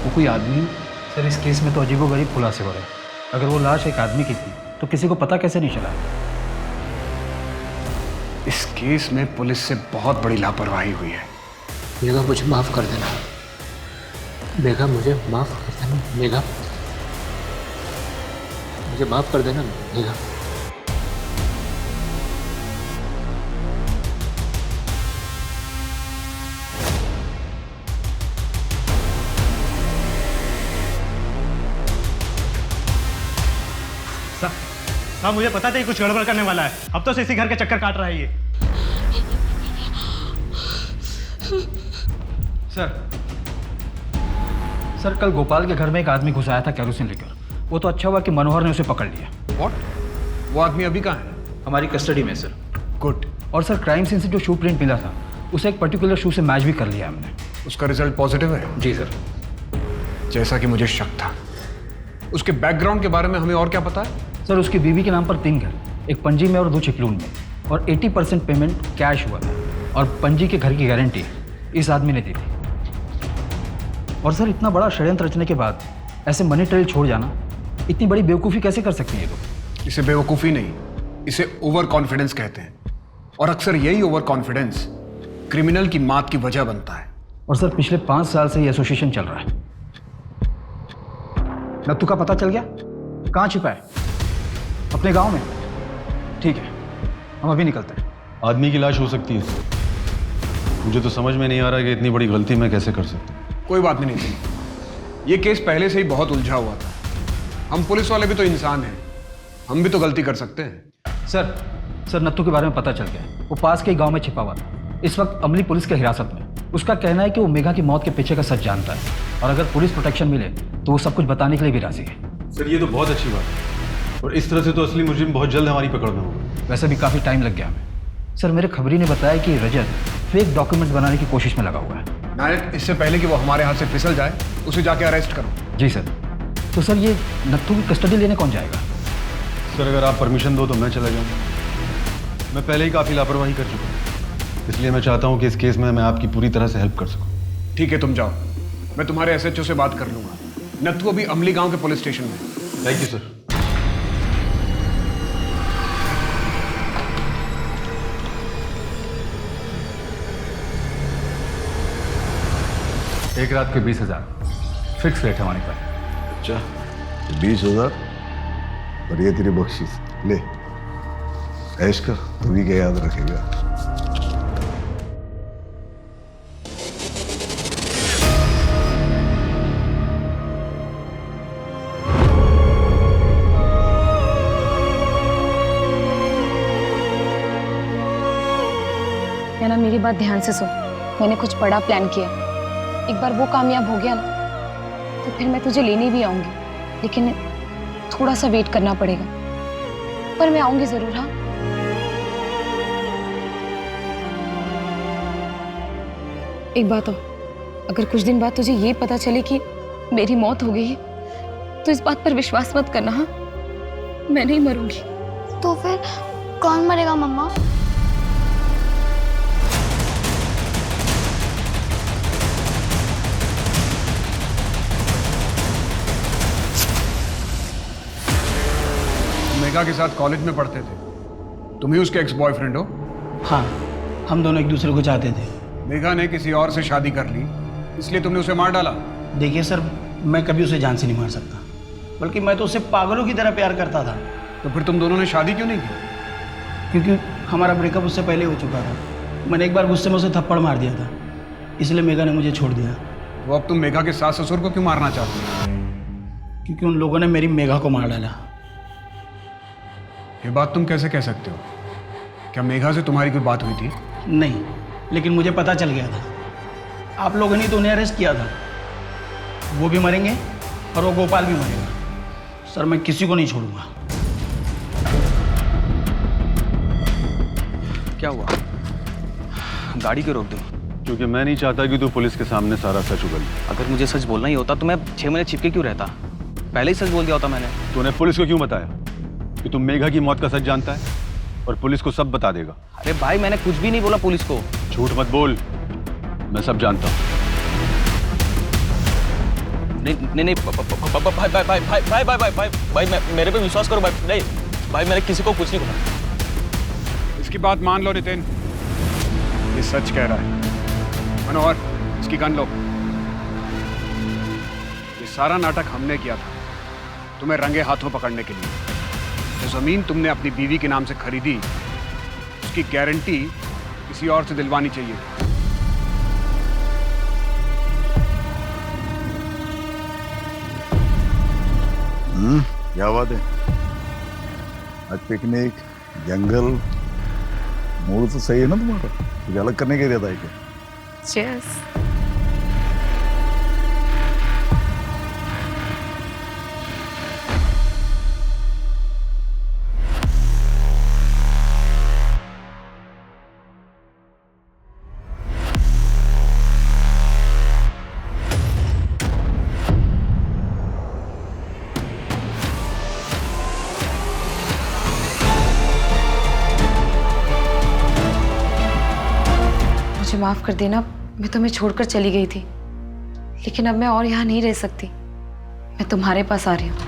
वो कोई आदमी। सर इस केस में तो अजीबोगरीब खुलासे हो रहे हैं। अगर वो लाश एक आदमी की थी तो किसी को पता कैसे नहीं चला? इस केस में पुलिस से बहुत बड़ी लापरवाही हुई है। मेघा मुझे माफ कर देना, मेघा मुझे माफ कर देना, मेघा मुझे माफ कर देना मेघा। हाँ मुझे पता था ये कुछ गड़बड़ करने वाला है। अब तो इसी घर के चक्कर काट रहा है ये। सर कल गोपाल के घर में एक आदमी घुस आया था केरोसिन लेकर। वो तो अच्छा हुआ कि मनोहर ने उसे पकड़ लिया। व्हाट? वो आदमी अभी कहाँ है? हमारी कस्टडी में सर। गुड। और सर क्राइम सीन से जो शू प्रिंट मिला था उसे एक पर्टिकुलर शू से मैच भी कर लिया हमने। उसका रिजल्ट पॉजिटिव है? जी सर। जैसा कि मुझे शक था। उसके बैकग्राउंड के बारे में हमें और क्या पता है? सर उसकी बीवी के नाम पर 3 घर, एक पणजी में और 2 चिपलून में, और 80% पेमेंट कैश हुआ था, और पणजी के घर की गारंटी इस आदमी ने दी थी। और सर इतना बड़ा षड्यंत्र रचने के बाद ऐसे मनी ट्रेल छोड़ जाना, इतनी बड़ी बेवकूफ़ी कैसे कर सकती है लोग? इसे बेवकूफ़ी नहीं, इसे ओवर कॉन्फिडेंस कहते हैं। और अक्सर यही ओवर कॉन्फिडेंस क्रिमिनल की मौत की वजह बनता है। और सर पिछले 5 साल से ये एसोसिएशन चल रहा है। नत्थू का पता चल गया? कहाँ छिपा है? अपने गांव में? ठीक है, हम अभी निकलते हैं। आदमी की लाश हो सकती है। मुझे तो समझ में नहीं आ रहा कि इतनी बड़ी गलती मैं कैसे कर सकता हूँ। कोई बात नहीं थी। ये केस पहले से ही बहुत उलझा हुआ था। हम पुलिस वाले भी तो इंसान हैं, हम भी तो गलती कर सकते हैं। सर नत्थू के बारे में पता चल गया। वो पास के ही गांव में छिपा हुआ था, इस वक्त अमली पुलिस के हिरासत में। उसका कहना है कि वो मेघा की मौत के पीछे का सच जानता है, और अगर पुलिस प्रोटेक्शन मिले तो वो सब कुछ बताने के लिए भी राजी है। सर ये तो बहुत अच्छी बात है, और इस तरह से तो असली मुजरिम बहुत जल्द हमारी पकड़ में होगा। वैसे भी काफ़ी टाइम लग गया हमें। सर मेरे खबरी ने बताया कि रजत फेक डॉक्यूमेंट्स बनाने की कोशिश में लगा हुआ है। नायक, इससे पहले कि वो हमारे हाथ से फिसल जाए उसे जाके अरेस्ट करो। जी सर। तो सर ये नत्थू की कस्टडी लेने कौन जाएगा? सर अगर आप परमिशन दो तो मैं चला जाऊँगा। मैं पहले ही काफ़ी लापरवाही कर चुका हूँ, इसलिए मैं चाहता हूँ कि इस केस में मैं आपकी पूरी तरह से हेल्प कर सकूँ। ठीक है, तुम जाओ, मैं तुम्हारे SHO से बात कर लूंगा। नत्थू अभी अमली गांव के पुलिस स्टेशन में। Thank you sir. एक रात के 20,000 फिक्स रेट है हमारे पास। अच्छा 20,000 और ये तेरी बख्शीश ले, ऐश कर, तू भी क्या याद रखेगा। ना मेरी बात ध्यान से सुन। मैंने कुछ बड़ा प्लान किया, एक बार वो कामयाब हो गया ना तो फिर मैं तुझे लेने भी आऊंगी, लेकिन थोड़ा सा वेट करना पड़ेगा, पर मैं आऊंगी जरूर। हाँ, एक बात और, अगर कुछ दिन बाद तुझे ये पता चले कि मेरी मौत हो गई है तो इस बात पर विश्वास मत करना। हाँ, मैं नहीं मरूंगी। तो फिर कौन मरेगा मम्मा? मेघा के साथ कॉलेज में पढ़ते थे, तुम ही उसके एक्स बॉयफ्रेंड हो? हाँ, हम दोनों एक दूसरे को चाहते थे। मेघा ने किसी और से शादी कर ली, इसलिए तुमने उसे मार डाला? देखिए सर, मैं कभी उसे जान से नहीं मार सकता, बल्कि मैं तो उसे पागलों की तरह प्यार करता था। तो फिर तुम दोनों ने शादी क्यों नहीं की? क्योंकि हमारा ब्रेकअप उससे पहले हो चुका था। मैंने एक बार गुस्से में उसे थप्पड़ मार दिया था, इसलिए मेघा ने मुझे छोड़ दिया। तो अब तुम मेघा के सास ससुर को क्यों मारना चाहते हो? क्योंकि उन लोगों ने मेरी मेघा को मार डाला। ये बात तुम कैसे कह सकते हो? क्या मेघा से तुम्हारी कोई बात हुई थी? नहीं, लेकिन मुझे पता चल गया था। आप लोगों ने तो उन्हें अरेस्ट किया था। वो भी मरेंगे और वो गोपाल भी मरेगा। सर, मैं किसी को नहीं छोड़ूंगा। क्या हुआ? गाड़ी क्यों रोक दी? क्योंकि मैं नहीं चाहता कि तू पुलिस के सामने सारा सच उगल। अगर मुझे सच बोलना ही होता तो मैं 6 महीने छिपके क्यों रहता? पहले ही सच बोल दिया होता मैंने। तूने पुलिस को क्यों बताया कि तुम मेघा की मौत का सच जानता है और पुलिस को सब बता देगा? अरे भाई, मैंने कुछ भी नहीं बोला पुलिस को। झूठ मत बोल, मैं सब जानता हूँ। नहीं भाई, मेरे पे विश्वास करो भाई। नहीं भाई, मैंने किसी को कुछ नहीं बोला। इसकी बात मान लो नितिन, ये सच कह रहा है। मनोहर, इसकी गन लो। ये सारा नाटक हमने किया था तुम्हें रंगे हाथों पकड़ने के लिए। जो जमीन तुमने अपनी बीवी के नाम से खरीदी, उसकी गारंटी किसी और से दिलवानी चाहिए। क्या बात है? आज पिकनिक, जंगल, मूड तो सही है ना तुम्हारा? कुछ अलग करने के इरादा है क्या? Cheers. मुझे माफ कर देना, मैं तुम्हें छोड़कर चली गई थी, लेकिन अब मैं और यहाँ नहीं रह सकती। मैं तुम्हारे पास आ रही हूँ।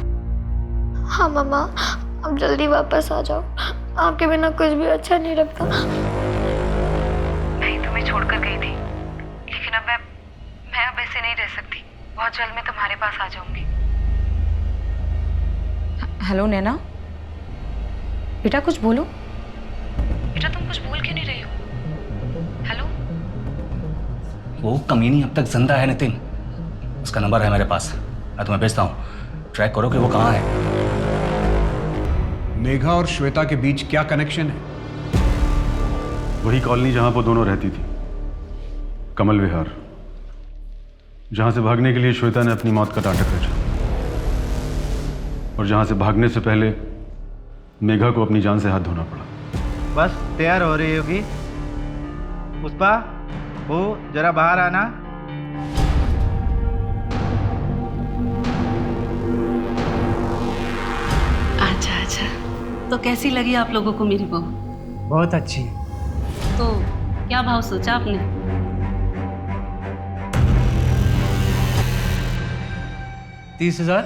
हाँ मम्मा, अब जल्दी वापस आ जाओ। आपके बिना कुछ भी अच्छा नहीं लगता। मैं तुम्हें छोड़कर गई थी, लेकिन अब मैं अब ऐसे नहीं रह सकती। बहुत जल्द मैं तुम्हारे पास आ जाऊंगी। हेलो नैना, बेटा कुछ बोलो। बेटा तुम कुछ बोल क्यों नहीं रही हो? हेलो। वो कमीनी अब तक जिंदा है नितिन। उसका नंबर है मेरे पास, मैं तुम्हें भेजता हूँ। ट्रैक करो कि वो कहाँ है। मेघा और श्वेता के बीच क्या कनेक्शन है? वही कॉलोनी जहां वो दोनों रहती थी, कमल विहार, जहां से भागने के लिए श्वेता ने अपनी मौत का नाटक रचा और जहां से भागने से पहले मेघा को अपनी जान से हाथ धोना पड़ा। बस तैयार हो रही होगी। पुष्पा, वो जरा बाहर आना। अच्छा अच्छा, तो कैसी लगी आप लोगों को मेरी बहू? बहुत अच्छी। तो क्या भाव सोचा आपने? 30,000।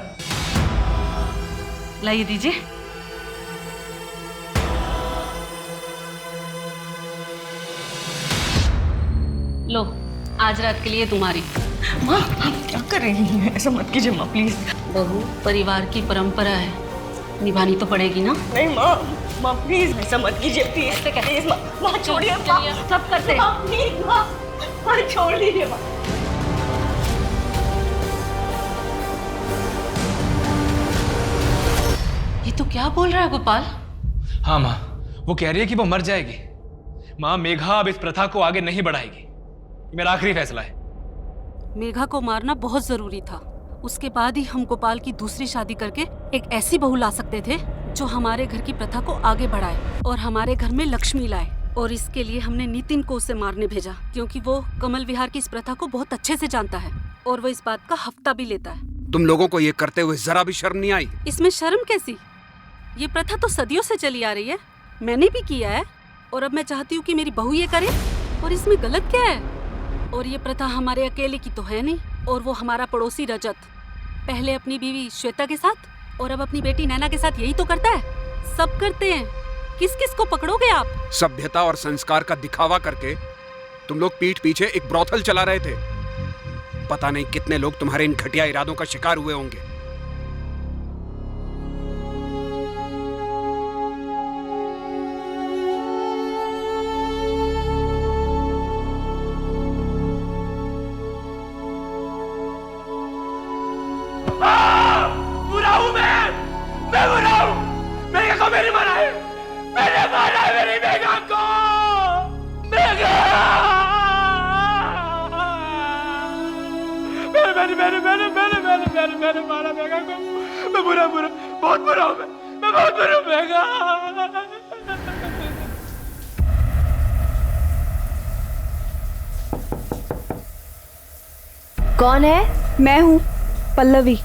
लाइए दीजिए। लो, आज रात के लिए तुम्हारी। माँ, आप क्या कर रही हैं? ऐसा मत कीजिए माँ, प्लीज। बहू, परिवार की परंपरा है, निभानी तो पड़ेगी ना। नहीं माँ, माँ प्लीज ऐसा मत कीजिए, प्लीज। प्लीज माँ, माँ छोड़िए माँ। सब करते हैं। माँ प्लीज माँ, माँ छोड़ दीजिए माँ। ये तो क्या बोल रहा है गोपाल? हाँ माँ, वो कह रही है कि वो मर जाएगी। माँ, मेघा अब इस प्रथा को आगे नहीं बढ़ाएगी। मेरा आखिरी फैसला है। मेघा को मारना बहुत जरूरी था उसके बाद ही हम गोपाल की दूसरी शादी करके एक ऐसी बहू ला सकते थे जो हमारे घर की प्रथा को आगे बढ़ाए और हमारे घर में लक्ष्मी लाए। और इसके लिए हमने नितिन को उसे मारने भेजा, क्योंकि वो कमल विहार की इस प्रथा को बहुत अच्छे से जानता है और वो इस बात का हफ्ता भी लेता है। तुम लोगों को ये करते हुए जरा भी शर्म नहीं आई? इसमें शर्म कैसी? ये प्रथा तो सदियों से चली आ रही है, मैंने भी किया है और अब मैं चाहती हूँ कि मेरी बहू ये करे, और इसमें गलत क्या है? और ये प्रथा हमारे अकेले की तो है नहीं, और वो हमारा पड़ोसी रजत पहले अपनी बीवी श्वेता के साथ और अब अपनी बेटी नैना के साथ यही तो करता है। सब करते हैं, किस किस को पकड़ोगे आप? सभ्यता और संस्कार का दिखावा करके तुम लोग पीठ पीछे एक ब्रोथल चला रहे थे। पता नहीं कितने लोग तुम्हारे इन घटिया इरादों का शिकार हुए होंगे। बुरा हूं मैं बुरा हूं। मेघा को मेरी मारा है, मैंने मारा है मेरी मेघा को। मेघा मैंने मारा मेघा को। मैं बुरा बहुत बुरा हूं। मैं बहुत बुरा हूं मेघा। कौन है? मैं हूँ पल्लवी।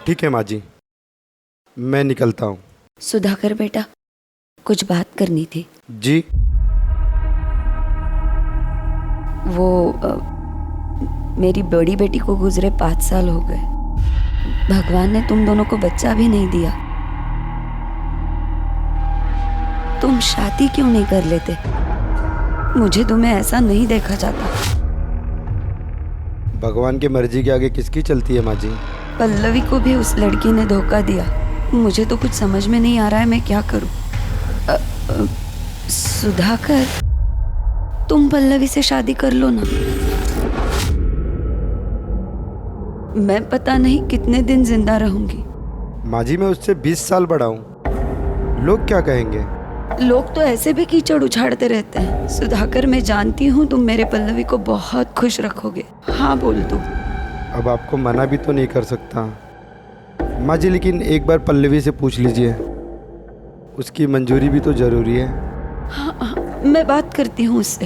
ठीक है माँ जी, मैं निकलता हूँ। सुधाकर बेटा, कुछ बात करनी थी। जी? वो मेरी बड़ी बेटी को गुजरे 5 साल हो गए। भगवान ने तुम दोनों को बच्चा भी नहीं दिया। तुम शादी क्यों नहीं कर लेते? मुझे तुम्हें ऐसा नहीं देखा जाता। भगवान की मर्जी के आगे किसकी चलती है माँ जी? पल्लवी को भी उस लड़की ने धोखा दिया। मुझे तो कुछ समझ में नहीं आ रहा है, मैं क्या करूं? सुधाकर, तुम पल्लवी से शादी कर लो ना। मैं पता नहीं कितने दिन जिंदा रहूंगी। माँ जी, मैं उससे 20 साल बड़ा हूँ। लोग क्या कहेंगे? लोग तो ऐसे भी कीचड़ उछाड़ते रहते हैं। सुधाकर, मैं जानती हूँ तुम मेरे पल्लवी को बहुत खुश रखोगे। हाँ बोल दो। अब आपको मना भी तो नहीं कर सकता माँ जी, लेकिन एक बार पल्लवी से पूछ लीजिए, उसकी मंजूरी भी तो जरूरी है। हाँ, मैं बात करती हूँ उससे।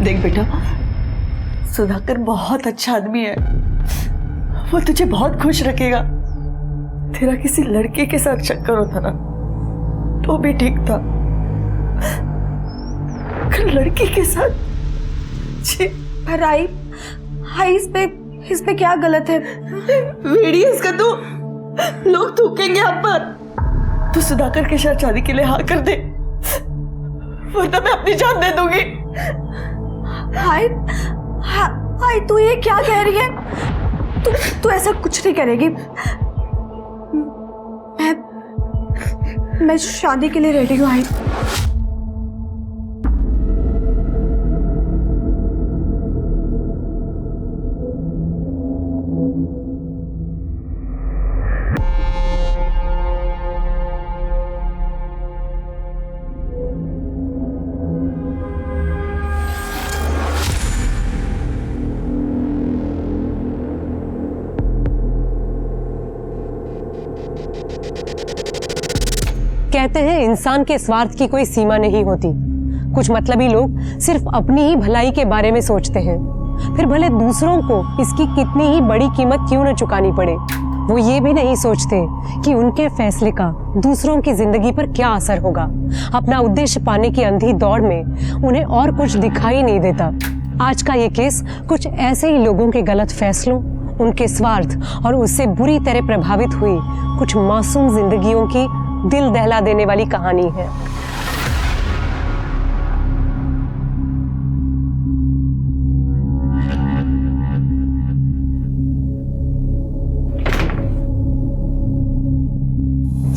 देख बेटा, सुधाकर बहुत अच्छा आदमी है। वो तुझे बहुत खुश रखेगा। तेरा किसी लड़के के साथ चक्कर होता ना तो भी ठीक था, लड़की के साथ। पर आई इस पे क्या गलत है? वीडियो इसका तो लोग थूकेंगे आप पर। तू सुधाकर के साथ शादी के लिए हाँ कर दे, वरना मैं अपनी जान दे दूंगी। हाय तू ये क्या कह रही है? तू ऐसा कुछ नहीं करेगी। मैं शादी के लिए रेडी हूँ। हाय, कहते हैं इंसान के स्वार्थ की कोई सीमा नहीं होती। कुछ मतलबी लोग सिर्फ अपनी ही भलाई के बारे में सोचते हैं, फिर भले दूसरों को इसकी कितनी ही बड़ी कीमत क्यों न चुकानी पड़े। वो ये भी नहीं सोचते कि उनके फैसले का दूसरों की जिंदगी पर क्या असर होगा। अपना उद्देश्य पाने की अंधी दौड़ में उन्हें और कुछ दिखाई नहीं देता। आज का ये केस कुछ ऐसे ही लोगों के गलत फैसलों, उनके स्वार्थ और उससे बुरी तरह प्रभावित हुई कुछ मासूम जिंदगियों की दिल दहला देने वाली कहानी है।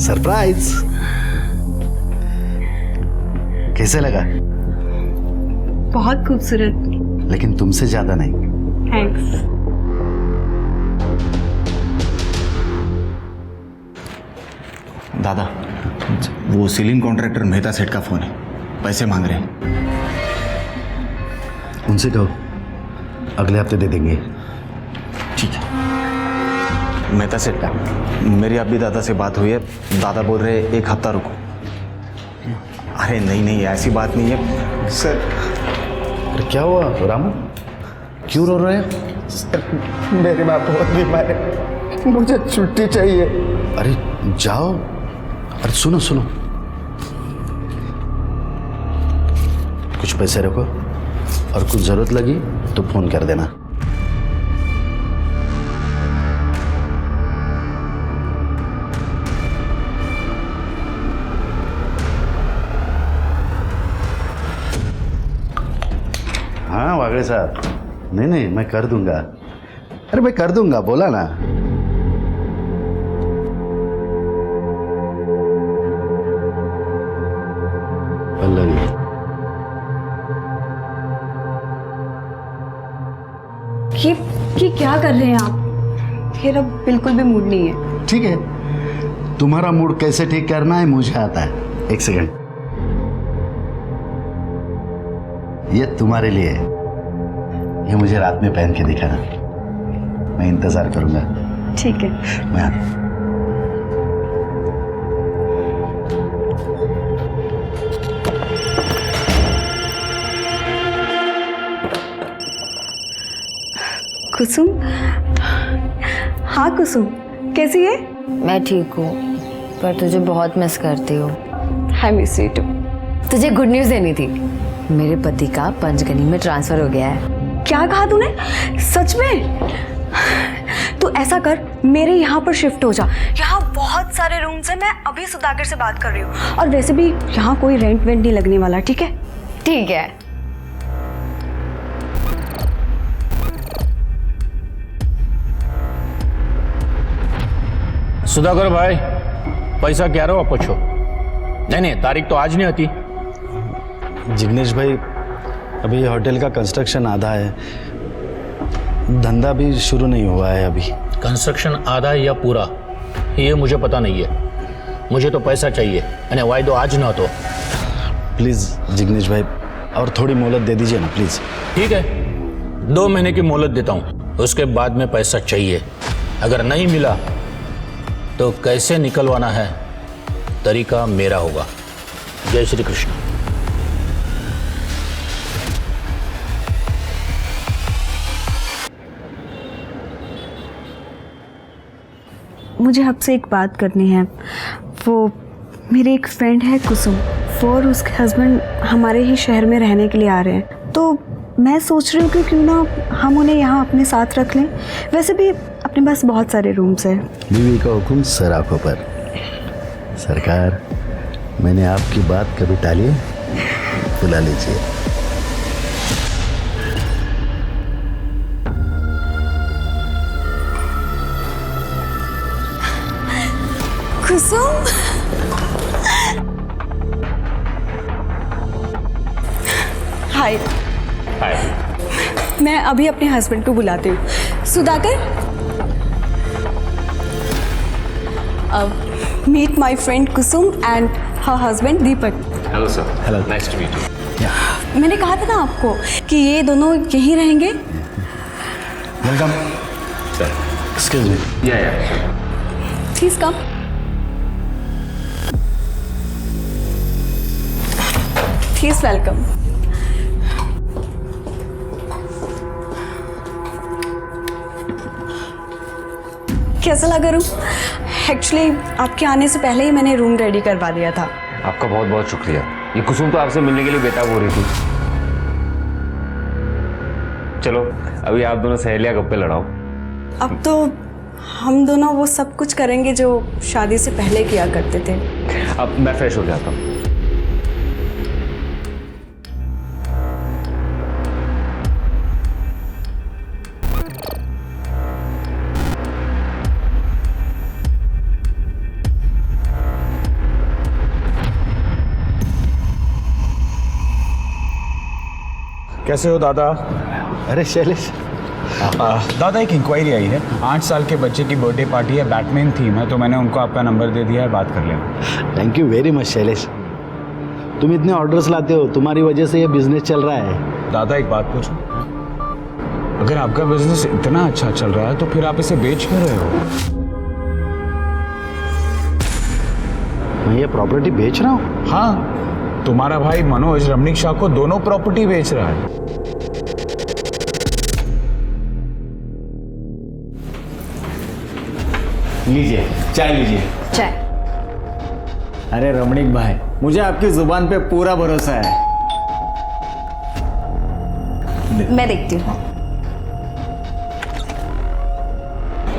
सरप्राइज। कैसे लगा? बहुत खूबसूरत। लेकिन तुमसे ज्यादा नहीं। थैंक्स। दादा, वो सीलिंग कॉन्ट्रैक्टर मेहता सेठ का फोन है, पैसे मांग रहे हैं। उनसे कहो अगले हफ्ते दे देंगे। ठीक है। मेहता सेठ का, मेरी अभी दादा से बात हुई है, दादा बोल रहे एक हफ्ता रुको। अरे नहीं नहीं, ऐसी बात नहीं है सर। अरे क्या हुआ रामू, क्यों रो रहे हैं? मेरी माँ बहुत बीमार है, मुझे छुट्टी चाहिए। अरे जाओ। अरे सुनो सुनो, कुछ पैसे रखो और कुछ जरूरत लगी तो फोन कर देना। हाँ वागड़े साहब, नहीं नहीं मैं कर दूंगा। अरे मैं कर दूंगा, बोला ना। पल्लवी, ये क्या कर रहे हैं आप? मेरा बिल्कुल भी मूड नहीं है। ठीक है, तुम्हारा मूड कैसे ठीक करना है मुझे आता है। एक सेकंड, ये तुम्हारे लिए है। ये मुझे रात में पहन के दिखाना, मैं इंतजार करूंगा। ठीक है। मैं आता हूं। कुसुम। हाँ कुसुम, कैसी है? मैं ठीक हूँ, पर तुझे बहुत मिस करती हूँ। I miss you too. तुझे गुड न्यूज़ देनी थी, मेरे पति का पंचगनी में ट्रांसफर हो गया है। क्या कहा तूने? सच में? तू ऐसा कर, मेरे यहाँ पर शिफ्ट हो जा। यहाँ बहुत सारे रूम्स हैं, मैं अभी सुधाकर से बात कर रही हूँ। और वैसे भी यहाँ कोई रेंट वेंट नहीं लगने वाला। ठीक है? ठीक है। सुधाकर भाई, पैसा क्या रहो पूछो। नहीं नहीं, तारीख तो आज नहीं आती। जिग्नेश भाई, अभी होटल का कंस्ट्रक्शन आधा है, धंधा भी शुरू नहीं हुआ है अभी। कंस्ट्रक्शन आधा या पूरा ये मुझे पता नहीं है, मुझे तो पैसा चाहिए। यानी वायदो आज ना तो। प्लीज जिग्नेश भाई, और थोड़ी मोहलत दे दीजिए ना प्लीज। ठीक है, 2 महीने की मोहलत देता हूँ, उसके बाद में पैसा चाहिए। अगर नहीं मिला तो कैसे निकलवाना है तरीका मेरा होगा। जय श्री कृष्ण। मुझे आपसे एक बात करनी है। वो मेरी एक फ्रेंड है कुसुम, वो और उसके हस्बैंड हमारे ही शहर में रहने के लिए आ रहे हैं। तो मैं सोच रही हूँ कि क्यों ना हम उन्हें यहाँ अपने साथ रख लें। वैसे भी अपने पास बहुत सारे रूम्स हैं। बीवी का हुक्म सर आंखों पर। सरकार, मैंने आपकी बात कभी टाली है? बुला लीजिए। कुसुम, हाय। हाय। मैं अभी अपने हस्बैंड को बुलाती हूँ। Sudhakar, meet my friend Kusum and her husband Deepak. Hello sir. Hello, nice to meet you. मैंने कहा था ना आपको कि ये दोनों यहीं रहेंगे। Welcome sir. Excuse me. या प्लीज कम। Please welcome. कैसा लगा रूम? एक्चुअली आपके आने से पहले ही मैंने रूम रेडी करवा दिया था। आपका बहुत बहुत शुक्रिया। ये कुसुम तो आपसे मिलने के लिए बेताब हो रही थी। चलो अभी आप दोनों सहेलियां गप्पे लड़ाओ। अब तो हम दोनों वो सब कुछ करेंगे जो शादी से पहले किया करते थे। अब मैं फ्रेश हो जाता हूँ। कैसे हो दादा? अरे शैलेश, दादा एक इंक्वायरी आई है। 8 साल के बच्चे की बर्थडे पार्टी है, बैटमैन थीम है, तो मैंने उनको आपका नंबर दे दिया है, बात कर लेना। Thank you very much Shailesh. तुम इतने ऑर्डर्स लाते हो, तुम्हारी वजह से ये बिजनेस चल रहा है। दादा एक बात पूछूं, अगर आपका बिजनेस इतना अच्छा चल रहा है तो फिर आप इसे बेच क्यों रहे हो? मैं ये प्रॉपर्टी बेच रहा हूँ? हाँ, तुम्हारा भाई मनोज रमणीक शाह को दोनों प्रॉपर्टी बेच रहा है। लीजिए चाय लीजिए। चाय। अरे रमणीक भाई, मुझे आपकी जुबान पे पूरा भरोसा है। मैं देखती हूँ।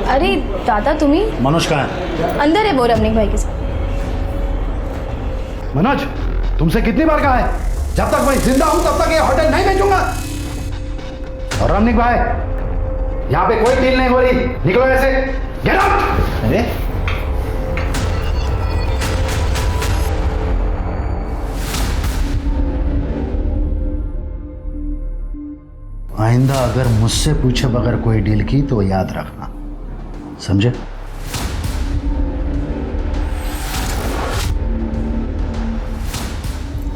अरे दादा तुम्ही? मनोज कहाँ है? अंदर है वो रमणीक भाई के साथ। मनोज, तुमसे कितनी बार कहा है, जब तक मैं जिंदा हूं तब तक ये होटल नहीं बेचूंगा। और रमणीक भाई, यहाँ पे कोई डील नहीं हो रही, निकलो ऐसे, गेट आउट। अरे आइंदा अगर मुझसे पूछे बगैर कोई डील की तो याद रखना, समझे?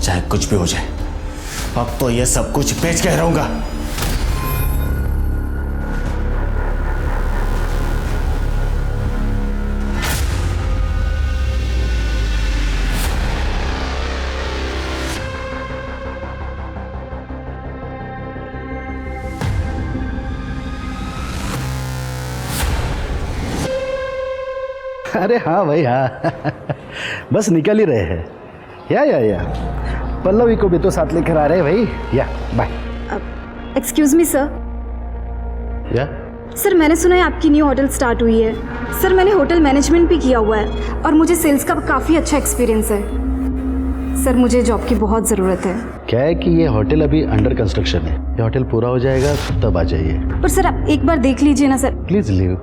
चाहे कुछ भी हो जाए, अब तो ये सब कुछ बेच के रहूंगा। अरे हाँ भाई हाँ, बस निकल ही रहे हैं। या पल्लवी को भी तो साथ लेकर आ रहे हैं भाई। या बाय। Excuse me sir. या सर, मैंने सुना है आपकी न्यू होटल स्टार्ट हुई है। सर, मैंने होटल मैनेजमेंट भी किया हुआ है और मुझे सेल्स का काफ़ी अच्छा एक्सपीरियंस है। सर, मुझे जॉब की बहुत ज़रूरत है। क्या है कि ये होटल अभी अंडर कंस्ट्रक्शन है, ये होटल पूरा हो जाएगा तब आ जाइए। पर सर, आप एक बार देख लीजिए ना सर। Please leave.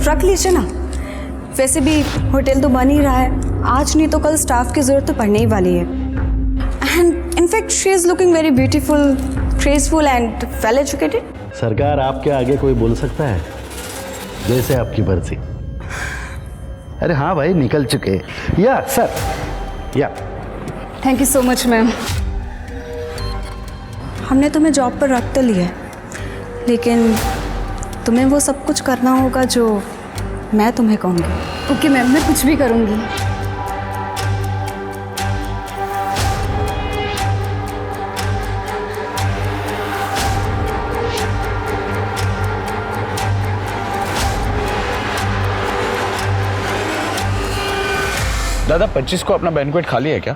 रख लीजिए ना, वैसे भी होटल तो बन ही रहा है, आज नहीं तो कल स्टाफ की ज़रूरत तो पड़ने ही वाली है। And in fact she is looking very beautiful, graceful and well educated. सरकार, आपके आगे कोई बोल सकता है? जैसे आपकी मर्जी। अरे हाँ भाई, निकल चुके। या सर, या thank you so much ma'am. हमने तुम्हें जॉब पर रख तो लिया है, लेकिन तुम्हें वो सब कुछ करना होगा जो मैं तुम्हें कहूँगी। ओके मैम, मैं कुछ भी करूँगी। दादा 25 को अपना बैंक्वेट खाली है क्या?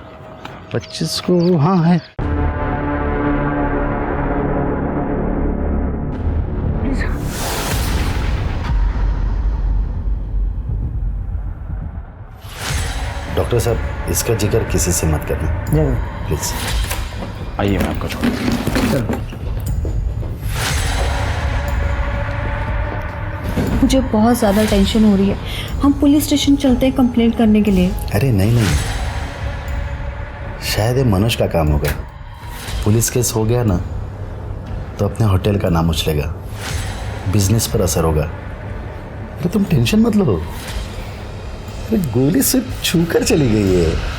25 को? हाँ है। डॉक्टर साहब, इसका जिक्र किसी से मत करना प्लीज। आइए, मैं आपको छोड़। मुझे बहुत ज़्यादा टेंशन हो रही है। हम पुलिस स्टेशन चलते हैं कंप्लेंट करने के लिए। अरे नहीं, शायद ये मनोज का काम होगा। पुलिस केस हो गया ना तो अपने होटल का नाम उछलेगा, बिजनेस पर असर होगा। तो तुम टेंशन मत लो, अरे गोली सिर्फ छूकर चली गई है।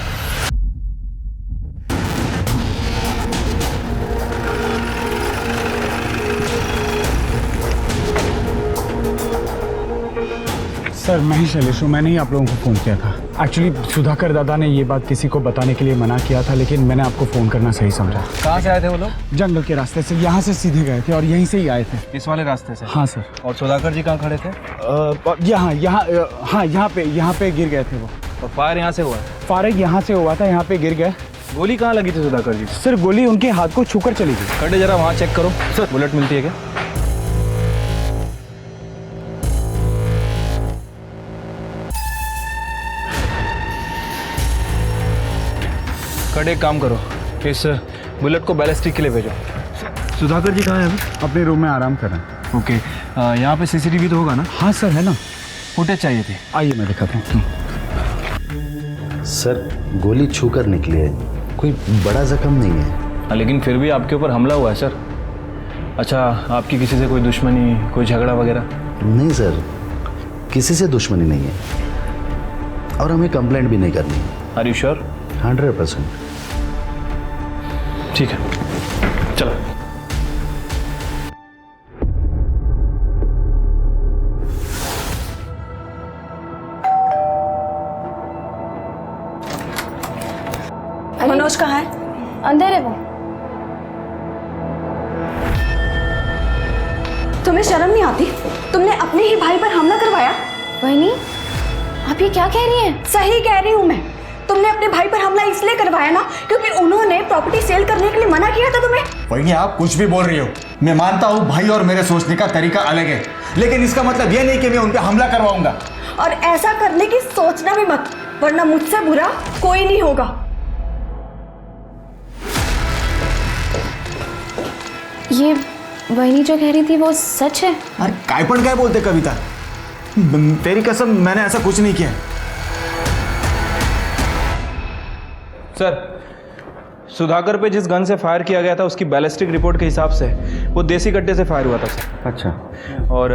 सर, मैं ही शैलेश हूँ। मैंने ही आप लोगों को फ़ोन किया था। एक्चुअली सुधाकर दादा ने ये बात किसी को बताने के लिए मना किया था, लेकिन मैंने आपको फ़ोन करना सही समझा। कहाँ से आए थे वो लोग? जंगल के रास्ते से, यहाँ से सीधे गए थे और यहीं से ही आए थे। इस वाले रास्ते से? हाँ सर। और सुधाकर जी कहाँ खड़े थे? यहाँ पे गिर गए थे वो। और फायर यहाँ से हुआ? फायर यहाँ से हुआ था, यहाँ पे गिर गए। गोली कहाँ लगी थी सुधाकर जी? सर, गोली उनके हाथ को छूकर चली गई। खड़े जरा वहाँ चेक करो सर, बुलेट मिलती है क्या? कड़े काम करो, इस बुलेट को बैलिस्टिक के लिए भेजो। सुधाकर जी कहाँ हैं अभी? अपने रूम में आराम कर रहे हैं। ओके, यहाँ पे सीसीटीवी तो होगा ना? हाँ सर, है ना। फुटेज चाहिए थी। आइए मैं दिखाता हूँ। सर गोली छूकर निकली है, कोई बड़ा जख्म नहीं है। लेकिन फिर भी आपके ऊपर हमला हुआ है सर। अच्छा, आपकी किसी से कोई दुश्मनी, कोई झगड़ा वगैरह? नहीं सर, किसी से दुश्मनी नहीं है और हमें कंप्लेंट भी नहीं करनी। Are you sure? 100%। ठीक है, चलो। मनोज कहाँ है? अंदर है वो। तुम्हें शर्म नहीं आती? तुमने अपने ही भाई पर हमला करवाया। वहीनी, आप ये क्या कह रही हैं? सही कह रही हूँ मैं। तुमने अपने भाई पर हमला इसलिए करवाया ना क्योंकि उन्होंने प्रॉपर्टी सेल करने के लिए मना किया था तुम्हें। वही आप कुछ भी बोल रही हो, मैं मानता हूँ भाई और मेरे सोचने का तरीका अलग है, लेकिन इसका मतलब यह नहीं कि मैं उन पर हमला करवाऊंगा। और ऐसा करने की सोचना भी मत, वरना मुझसे बुरा कोई नहीं होगा। ये वहीनी जो कह रही थी वो सच है? अरे कायपन काय बोलते कविता, तेरी कसम मैंने ऐसा कुछ नहीं किया। सर, सुधाकर पे जिस गन से फायर किया गया था उसकी बैलिस्टिक रिपोर्ट के हिसाब से वो देसी कट्टे से फायर हुआ था सर। अच्छा। और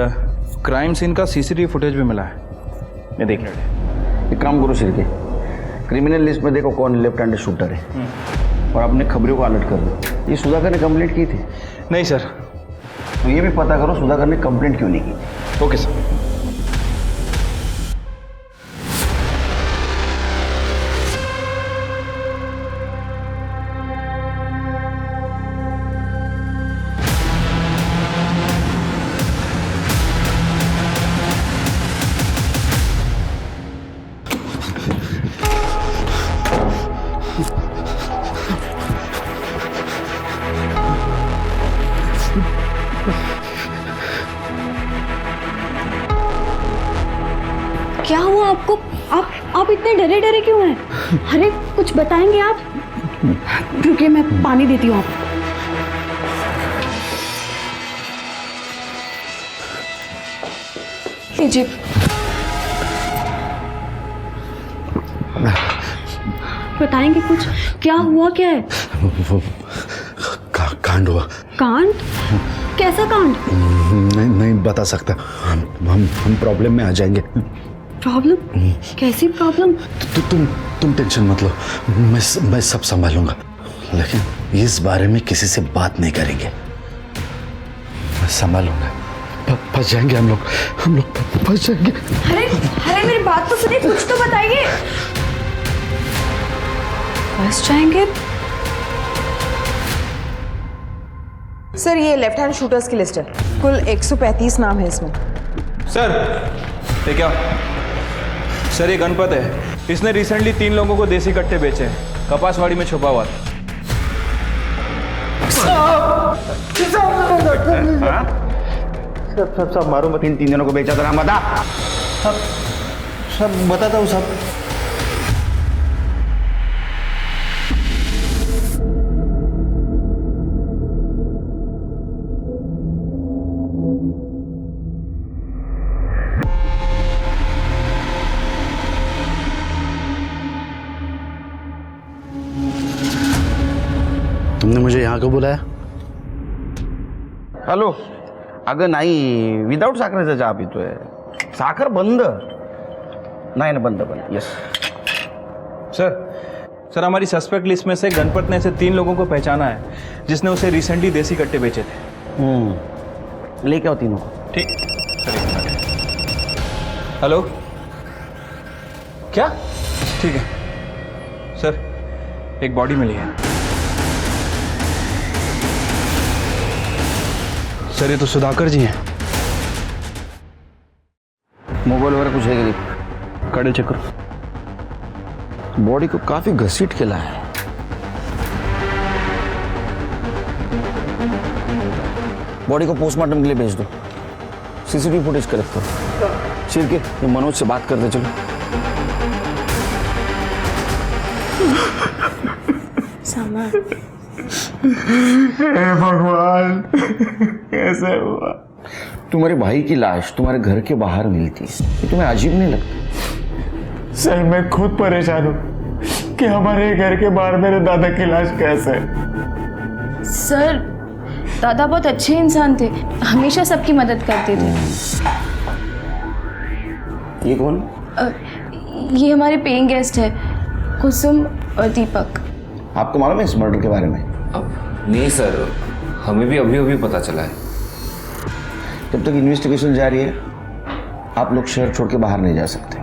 क्राइम सीन का सीसीटीवी फुटेज भी मिला है, ये देख लेते। एक काम करो शिरके, क्रिमिनल लिस्ट में देखो कौन लेफ्ट हैंडेड शूटर है और अपने खबरों को अलर्ट कर दो। ये सुधाकर ने कंप्लेंट की थी? नहीं सर। तो ये भी पता करो सुधाकर ने कंप्लेंट क्यों नहीं की थी। Okay sir. क्या हुआ आपको? आप इतने डरे डरे क्यों हैं? अरे कुछ बताएंगे आप? रुकिए, मैं पानी देती हूँ आपको। लीजिए। बताएंगे कुछ? क्या हुआ, क्या है? वो कांड हुआ। कांड? कैसा कांड? नहीं बता सकता। हम प्रॉब्लम में आ जाएंगे। प्रॉब्लम? कैसी प्रॉब्लम? तुम टेंशन मत लो, मैं सब संभालूंगा, लेकिन इस बारे में किसी से बात नहीं करेंगे। मैं संभालूंगा। फंस जाएंगे हम लोग फंस जाएंगे। अरे मेरी बात तो सुनिए, कुछ तो बताइए। फंस जाएंगे? सर, ये लेफ्ट हैंड शूटर्स की लिस्ट है, कुल 135 नाम है इसमें। सर, ये क्या? सर, ये गणपत है, इसने रिसेंटली 3 लोगों को देसी कट्टे बेचे, कपासवाड़ी में छुपा हुआ था। सब मारो मत, इन 3 जनों को बेचा था। बता। सब बताता हूँ सब। तुमने मुझे यहाँ क्यों बुलाया? हॅलो, अगं नाही, विदाउट साखरेचा चहा पितोय। साखर बंद नाही ना, बंद। यस सर, हमारी सस्पेक्ट लिस्ट में से गणपत ने ऐसे 3 लोगों को पहचाना है जिसने उसे रिसेंटली देसी कट्टे बेचे थे। लेके आओ तीनों को। ठीक। हेलो, क्या? ठीक है सर, एक बॉडी मिली है। सर, ये तो सुधाकर जी हैं। मोबाइल वगैरह कुछ है कि नहीं? कड़े चेक करो। बॉडी को काफी घसीट के लाया है। बॉडी को पोस्टमार्टम के लिए भेज दो। सीसीटीवी फुटेज कलेक्ट करो। शिरके, ये मनोज से बात करते चलो। हे भगवान, कैसे हुआ? तुम्हारे भाई की लाश तुम्हारे घर के बाहर मिलती है, ये तुम्हें अजीब नहीं लगता? सर, मैं खुद परेशान हूँ। कि हमारे घर के बाहर मेरे दादा की लाश कैसे है। सर दादा बहुत अच्छे इंसान थे, हमेशा सबकी मदद करते थे। ये कौन? ये हमारे पेइंग गेस्ट है, कुसुम और दीपक। आपको मालूम है इस मर्डर के बारे में? नहीं सर, हमें भी अभी अभी पता चला है। जब तक इन्वेस्टिगेशन जारी है आप लोग शहर छोड़ के बाहर नहीं जा सकते।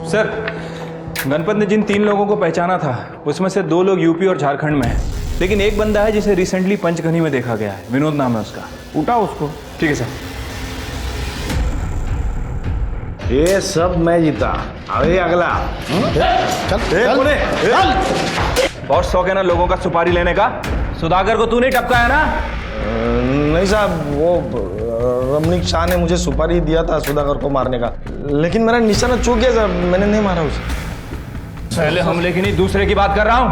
सर, गणपत ने जिन 3 लोगों को पहचाना था उसमें से 2 लोग यूपी और झारखंड में हैं, लेकिन एक बंदा है जिसे रिसेंटली पंचगनी में देखा गया है। विनोद नाम है उसका। उठाओ उसको। ठीक है सर। ये सब मैं जीता। अरे अगला चल। और शौक है ना लोगों का सुपारी लेने का? सुधाकर को तू नहीं टपकाया ना? नहीं साहब, वो रमणीक शाह ने मुझे सुपारी दिया था सुधाकर को मारने का, लेकिन मेरा निशाना चूक गया साहब, मैंने नहीं मारा उसे। पहले हमले की नहीं, दूसरे की बात कर रहा हूँ।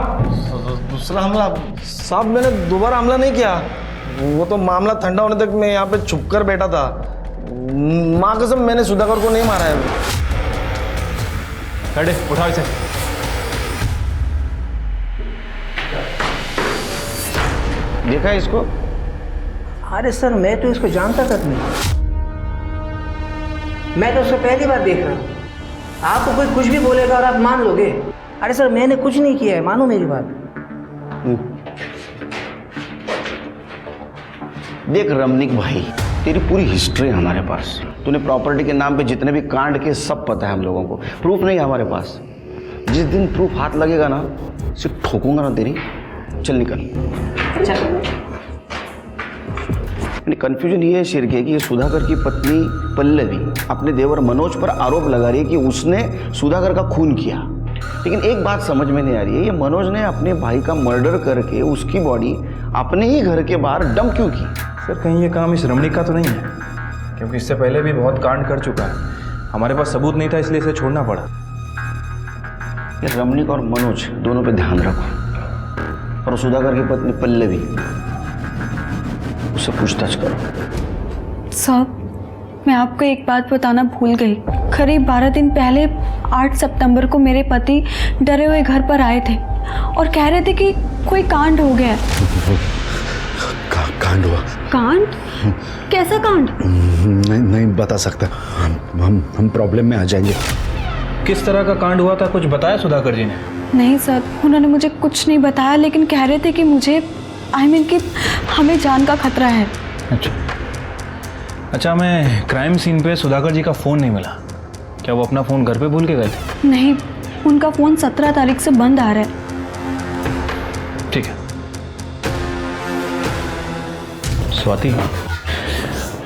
दूसरा हमला? साहब मैंने दोबारा हमला नहीं किया, वो तो मामला ठंडा होने तक मैं यहाँ पे छुप कर बैठा था। माँ कसम मैंने सुधाकर को नहीं मारा है। अरे उठाओ इसे। देखा है इसको? अरे सर मैं तो इसको जानता तक नहीं, मैं तो उसको पहली बार देख रहा हूँ। आपको कोई कुछ भी बोलेगा और आप मान लोगे? अरे सर मैंने कुछ नहीं किया है, मानो मेरी बात। देख रमणीक भाई, तेरी पूरी हिस्ट्री है हमारे पास। तूने प्रॉपर्टी के नाम पे जितने भी कांड के सब पता है हम लोगों को। प्रूफ नहीं है हमारे पास। जिस दिन प्रूफ हाथ लगेगा ना, सिर्फ ठोकूंगा ना तेरी। चल निकल। कंफ्यूजन ये है शिरके कि ये सुधाकर की पत्नी पल्लवी अपने देवर मनोज पर आरोप लगा रही है कि उसने सुधाकर का खून किया। लेकिन एक बात समझ में नहीं आ रही है, ये मनोज ने अपने भाई का मर्डर करके उसकी बॉडी अपने ही घर के बाहर डंप क्यों की? सर कहीं ये काम इस रमणीक का तो नहीं है? क्योंकि इससे पहले भी बहुत कांड कर चुका है। हमारे पास सबूत नहीं था इसलिए इसे छोड़ना पड़ा। ये रमणीक और मनोज दोनों पे ध्यान रखो, और सुधाकर की पत्नी पल्लवी उससे पूछताछ करो। साहब मैं आपको एक बात बताना भूल गई। करीब 12 दिन पहले 8 सितंबर को मेरे पति डरे हुए घर पर आए थे और कह रहे थे कि कोई कांड हो गया है। कांड हुआ? कांड? कैसा कांड? नहीं बता सकता। हम प्रॉब्लम में आ जाएंगे। किस तरह का कांड हुआ था, कुछ बताया सुधाकर जी ने? नहीं सर, उन्होंने मुझे कुछ नहीं बताया, लेकिन कह रहे थे कि मुझे कि हमें जान का खतरा है। अच्छा, हमें क्राइम सीन पे सुधाकर जी का फ़ोन नहीं मिला। क्या वो अपना फ़ोन घर पे भूल के गए थे? नहीं, उनका फ़ोन 17 तारीख से बंद आ रहा है। ठीक है। स्वाति,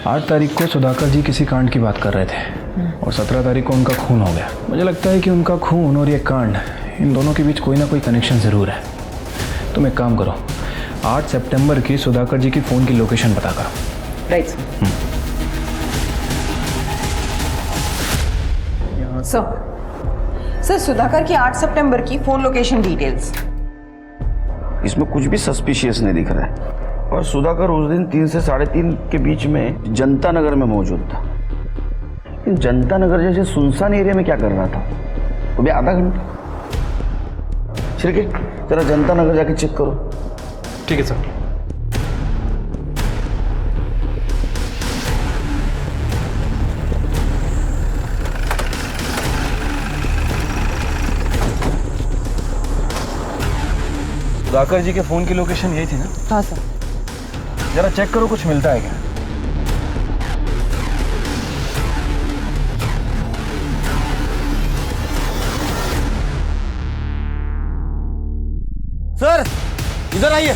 8 तारीख को सुधाकर जी किसी कांड की बात कर रहे थे और 17 तारीख को उनका खून हो गया। मुझे लगता है कि उनका खून और ये कांड, इन दोनों के बीच कोई ना कोई कनेक्शन ज़रूर है। तुम एक काम करो, 8 सितंबर की सुधाकर जी की फ़ोन की लोकेशन पता करो। राइट सर, सुधाकर की 8 सितंबर की फोन लोकेशन डिटेल्स। इसमें कुछ भी सस्पिशियस नहीं दिख रहा है। और सुधाकर उस दिन 3 से 3:30 के बीच में जनता नगर में मौजूद था। लेकिन जनता नगर जैसे सुनसान एरिया में क्या कर रहा था? वो भी आधा घंटा। ठीक है, जरा जनता नगर जाके चेक करो। ठीक है सर। सुधाकर जी के फोन की लोकेशन यही थी ना? हाँ सर। जरा चेक करो कुछ मिलता है क्या। सर इधर आइए।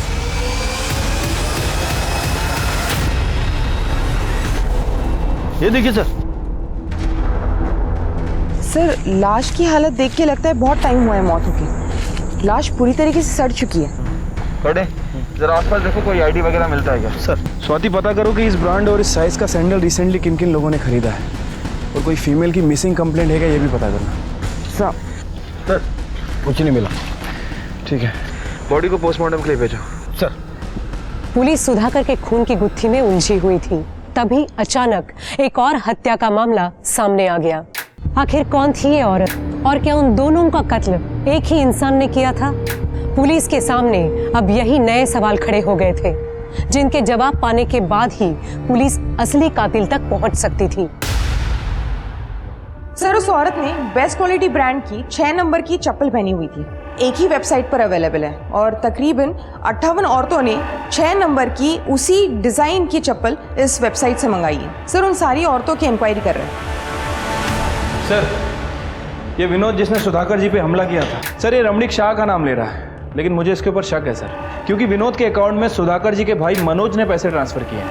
ये देखिए सर। सर लाश की हालत देख के लगता है बहुत टाइम हुआ है मौत की। लाश पूरी तरीके से सड़ चुकी है। थोड़े जरा आसपास देखो, कोई आईडी वगैरह मिलता है क्या? सर स्वाति, पता करो कि इस ब्रांड और इस साइज का सैंडल रिसेंटली किन किन लोगों ने खरीदा है, और कोई फीमेल की मिसिंग कंप्लेंट है क्या, ये भी पता करना। सर कुछ नहीं मिला। ठीक है, बॉडी को पोस्टमार्टम के लिए भेजो। सर। पुलिस सुधाकर के खून की गुत्थी में उलझी हुई थी, तभी अचानक एक और हत्या का मामला सामने आ गया। आखिर कौन थी ये औरत और क्या उन दोनों का कत्ल एक ही इंसान ने किया था? पुलिस के सामने अब यही नए सवाल खड़े हो गए थे, जिनके जवाब पाने के बाद ही पुलिस असली कातिल तक पहुंच सकती थी। सर, उस औरत ने बेस्ट क्वालिटी ब्रांड की 6 नंबर की चप्पल पहनी हुई थी, एक ही वेबसाइट पर अवेलेबल है, और तकरीबन 58 औरतों ने 6 नंबर की उसी डिज़ाइन की चप्पल इस वेबसाइट से मंगाई है। सर, उन सारी औरतों की इंक्वायरी कर रहे हैं। सर, ये विनोद जिसने सुधाकर जी पे हमला किया था, सर ये रमणीक शाह का नाम ले रहा है, लेकिन मुझे इसके ऊपर शक है सर, क्योंकि विनोद के अकाउंट में सुधाकर जी के भाई मनोज ने पैसे ट्रांसफर किए हैं।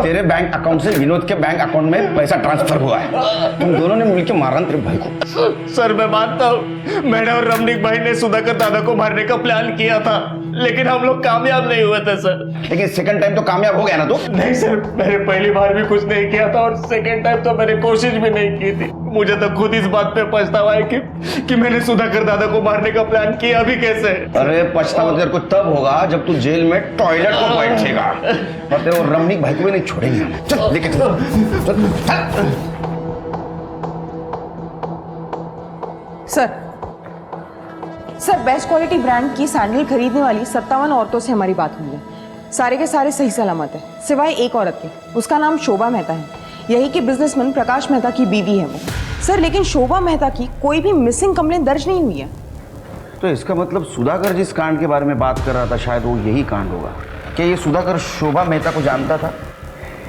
तेरे बैंक अकाउंट से विनोद के बैंक अकाउंट में पैसा ट्रांसफर हुआ है। तुम दोनों ने मिलकर मारा तेरे भाई को। सर मैं मानता हूँ, मैंने और रमणीक भाई ने सुधाकर दादा को मारने का प्लान किया था, लेकिन हम लोग कामयाब नहीं हुए थे सर। लेकिन सेकंड टाइम तो कामयाब हो गया ना तू? नहीं सर, मैंने पहली बार भी कुछ नहीं किया था और सेकंड टाइम तो मैंने कोशिश भी नहीं की थी। मुझे तो खुद इस बात पे पछतावा है कि मैंने सुधाकर दादा को मारने का प्लान किया भी कैसे। अरे पछतावा तेरे को तब होगा जब तू जेल में टॉयलेट को बैठेगा, और तेरे रमणीक भाई को भी नहीं छोड़ेंगे हम। चल लेके चल। सर, बेस्ट क्वालिटी ब्रांड की सैंडल खरीदने वाली 57 औरतों से हमारी बात हुई है। सारे के सारे सही सलामत है, सिवाय एक औरत के। उसका नाम शोभा मेहता है, यही के बिजनेसमैन प्रकाश मेहता की बीवी है वो। सर, लेकिन शोभा मेहता की कोई भी मिसिंग कंप्लेंट दर्ज नहीं हुई है। तो इसका मतलब सुधाकर जिस कांड के बारे में बात कर रहा था, शायद वो यही कांड होगा। क्या ये सुधाकर शोभा मेहता को जानता था?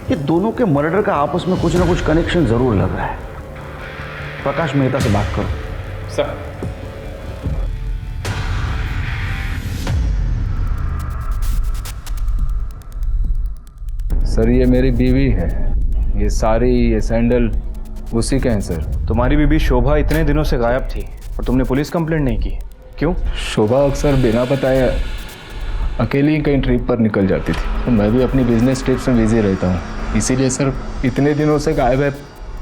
ये दोनों के मर्डर का आपस में कुछ ना कुछ कनेक्शन जरूर लग रहा है। प्रकाश मेहता से बात करो। सर। सर, ये मेरी बीवी है, ये साड़ी, ये सैंडल उसी के हैं सर। तुम्हारी बीबी शोभा इतने दिनों से गायब थी और तुमने पुलिस कंप्लेंट नहीं की, क्यों? शोभा अक्सर बिना बताए अकेली कहीं ट्रिप पर निकल जाती थी, तो मैं भी अपनी बिजनेस ट्रिप्स में बिजी रहता हूँ, इसीलिए सर इतने दिनों से गायब है,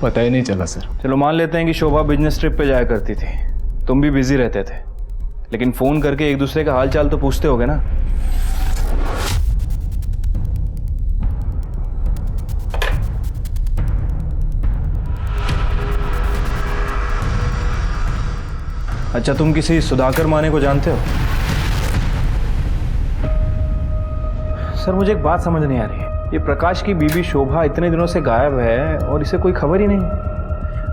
पता ही नहीं चला सर। चलो मान लेते हैं कि शोभा बिजनेस ट्रिप पे जाया करती थी, तुम भी बिजी रहते थे, लेकिन फ़ोन करके एक दूसरे का हाल चाल तो पूछते होगे ना? अच्छा, तुम किसी सुधाकर माने को जानते हो? सर, मुझे एक बात समझ नहीं आ रही है, ये प्रकाश की बीबी शोभा इतने दिनों से गायब है और इसे कोई खबर ही नहीं,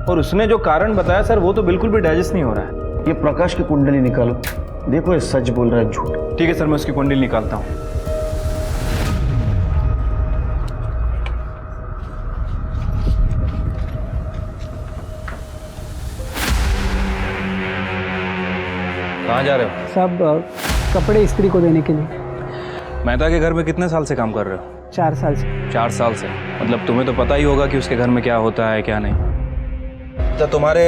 और उसने जो कारण बताया सर वो तो बिल्कुल भी डाइजेस्ट नहीं हो रहा है। ये प्रकाश की कुंडली निकालो, देखो ये सच बोल रहा है झूठ। ठीक है सर, मैं उसकी कुंडली निकालता हूँ। कहाँ जा रहे हो? साहब, कपड़े इस्त्री को देने के लिए। मेहता के घर में कितने साल से काम कर रहे हो? 4 साल से। 4 साल से? मतलब तुम्हें तो पता ही होगा कि उसके घर में क्या होता है क्या नहीं। तो तुम्हारे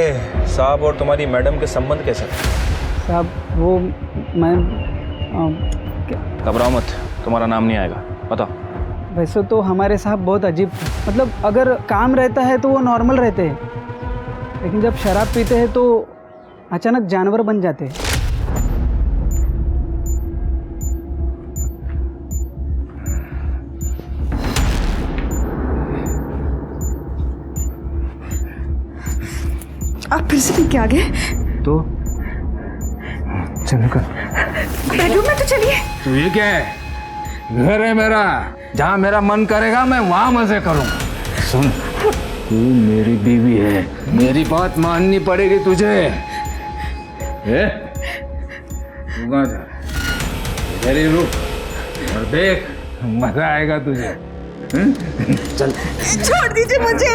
साहब और तुम्हारी मैडम के संबंध कैसे? साहब, वो मैं घबराओ मत, तुम्हारा नाम नहीं आएगा, बताओ। वैसे तो हमारे साहब बहुत अजीब, मतलब अगर काम रहता है तो वो नॉर्मल रहते हैं, लेकिन जब शराब पीते हैं तो अचानक जानवर बन जाते हैं। आप फिर से क्या आ गए? तो चलो कर बेडरूम में तो चलिए। तो ये क्या है? घर है मेरा, जहाँ मेरा मन करेगा मैं वहाँ मजे करूँगा। सुन, तू मेरी बीवी है, मेरी बात माननी पड़ेगी तुझे। तू कहाँ जा? इधर ही रुक और देख, मजा आएगा तुझे। चल। छोड़ दीजिए मुझे।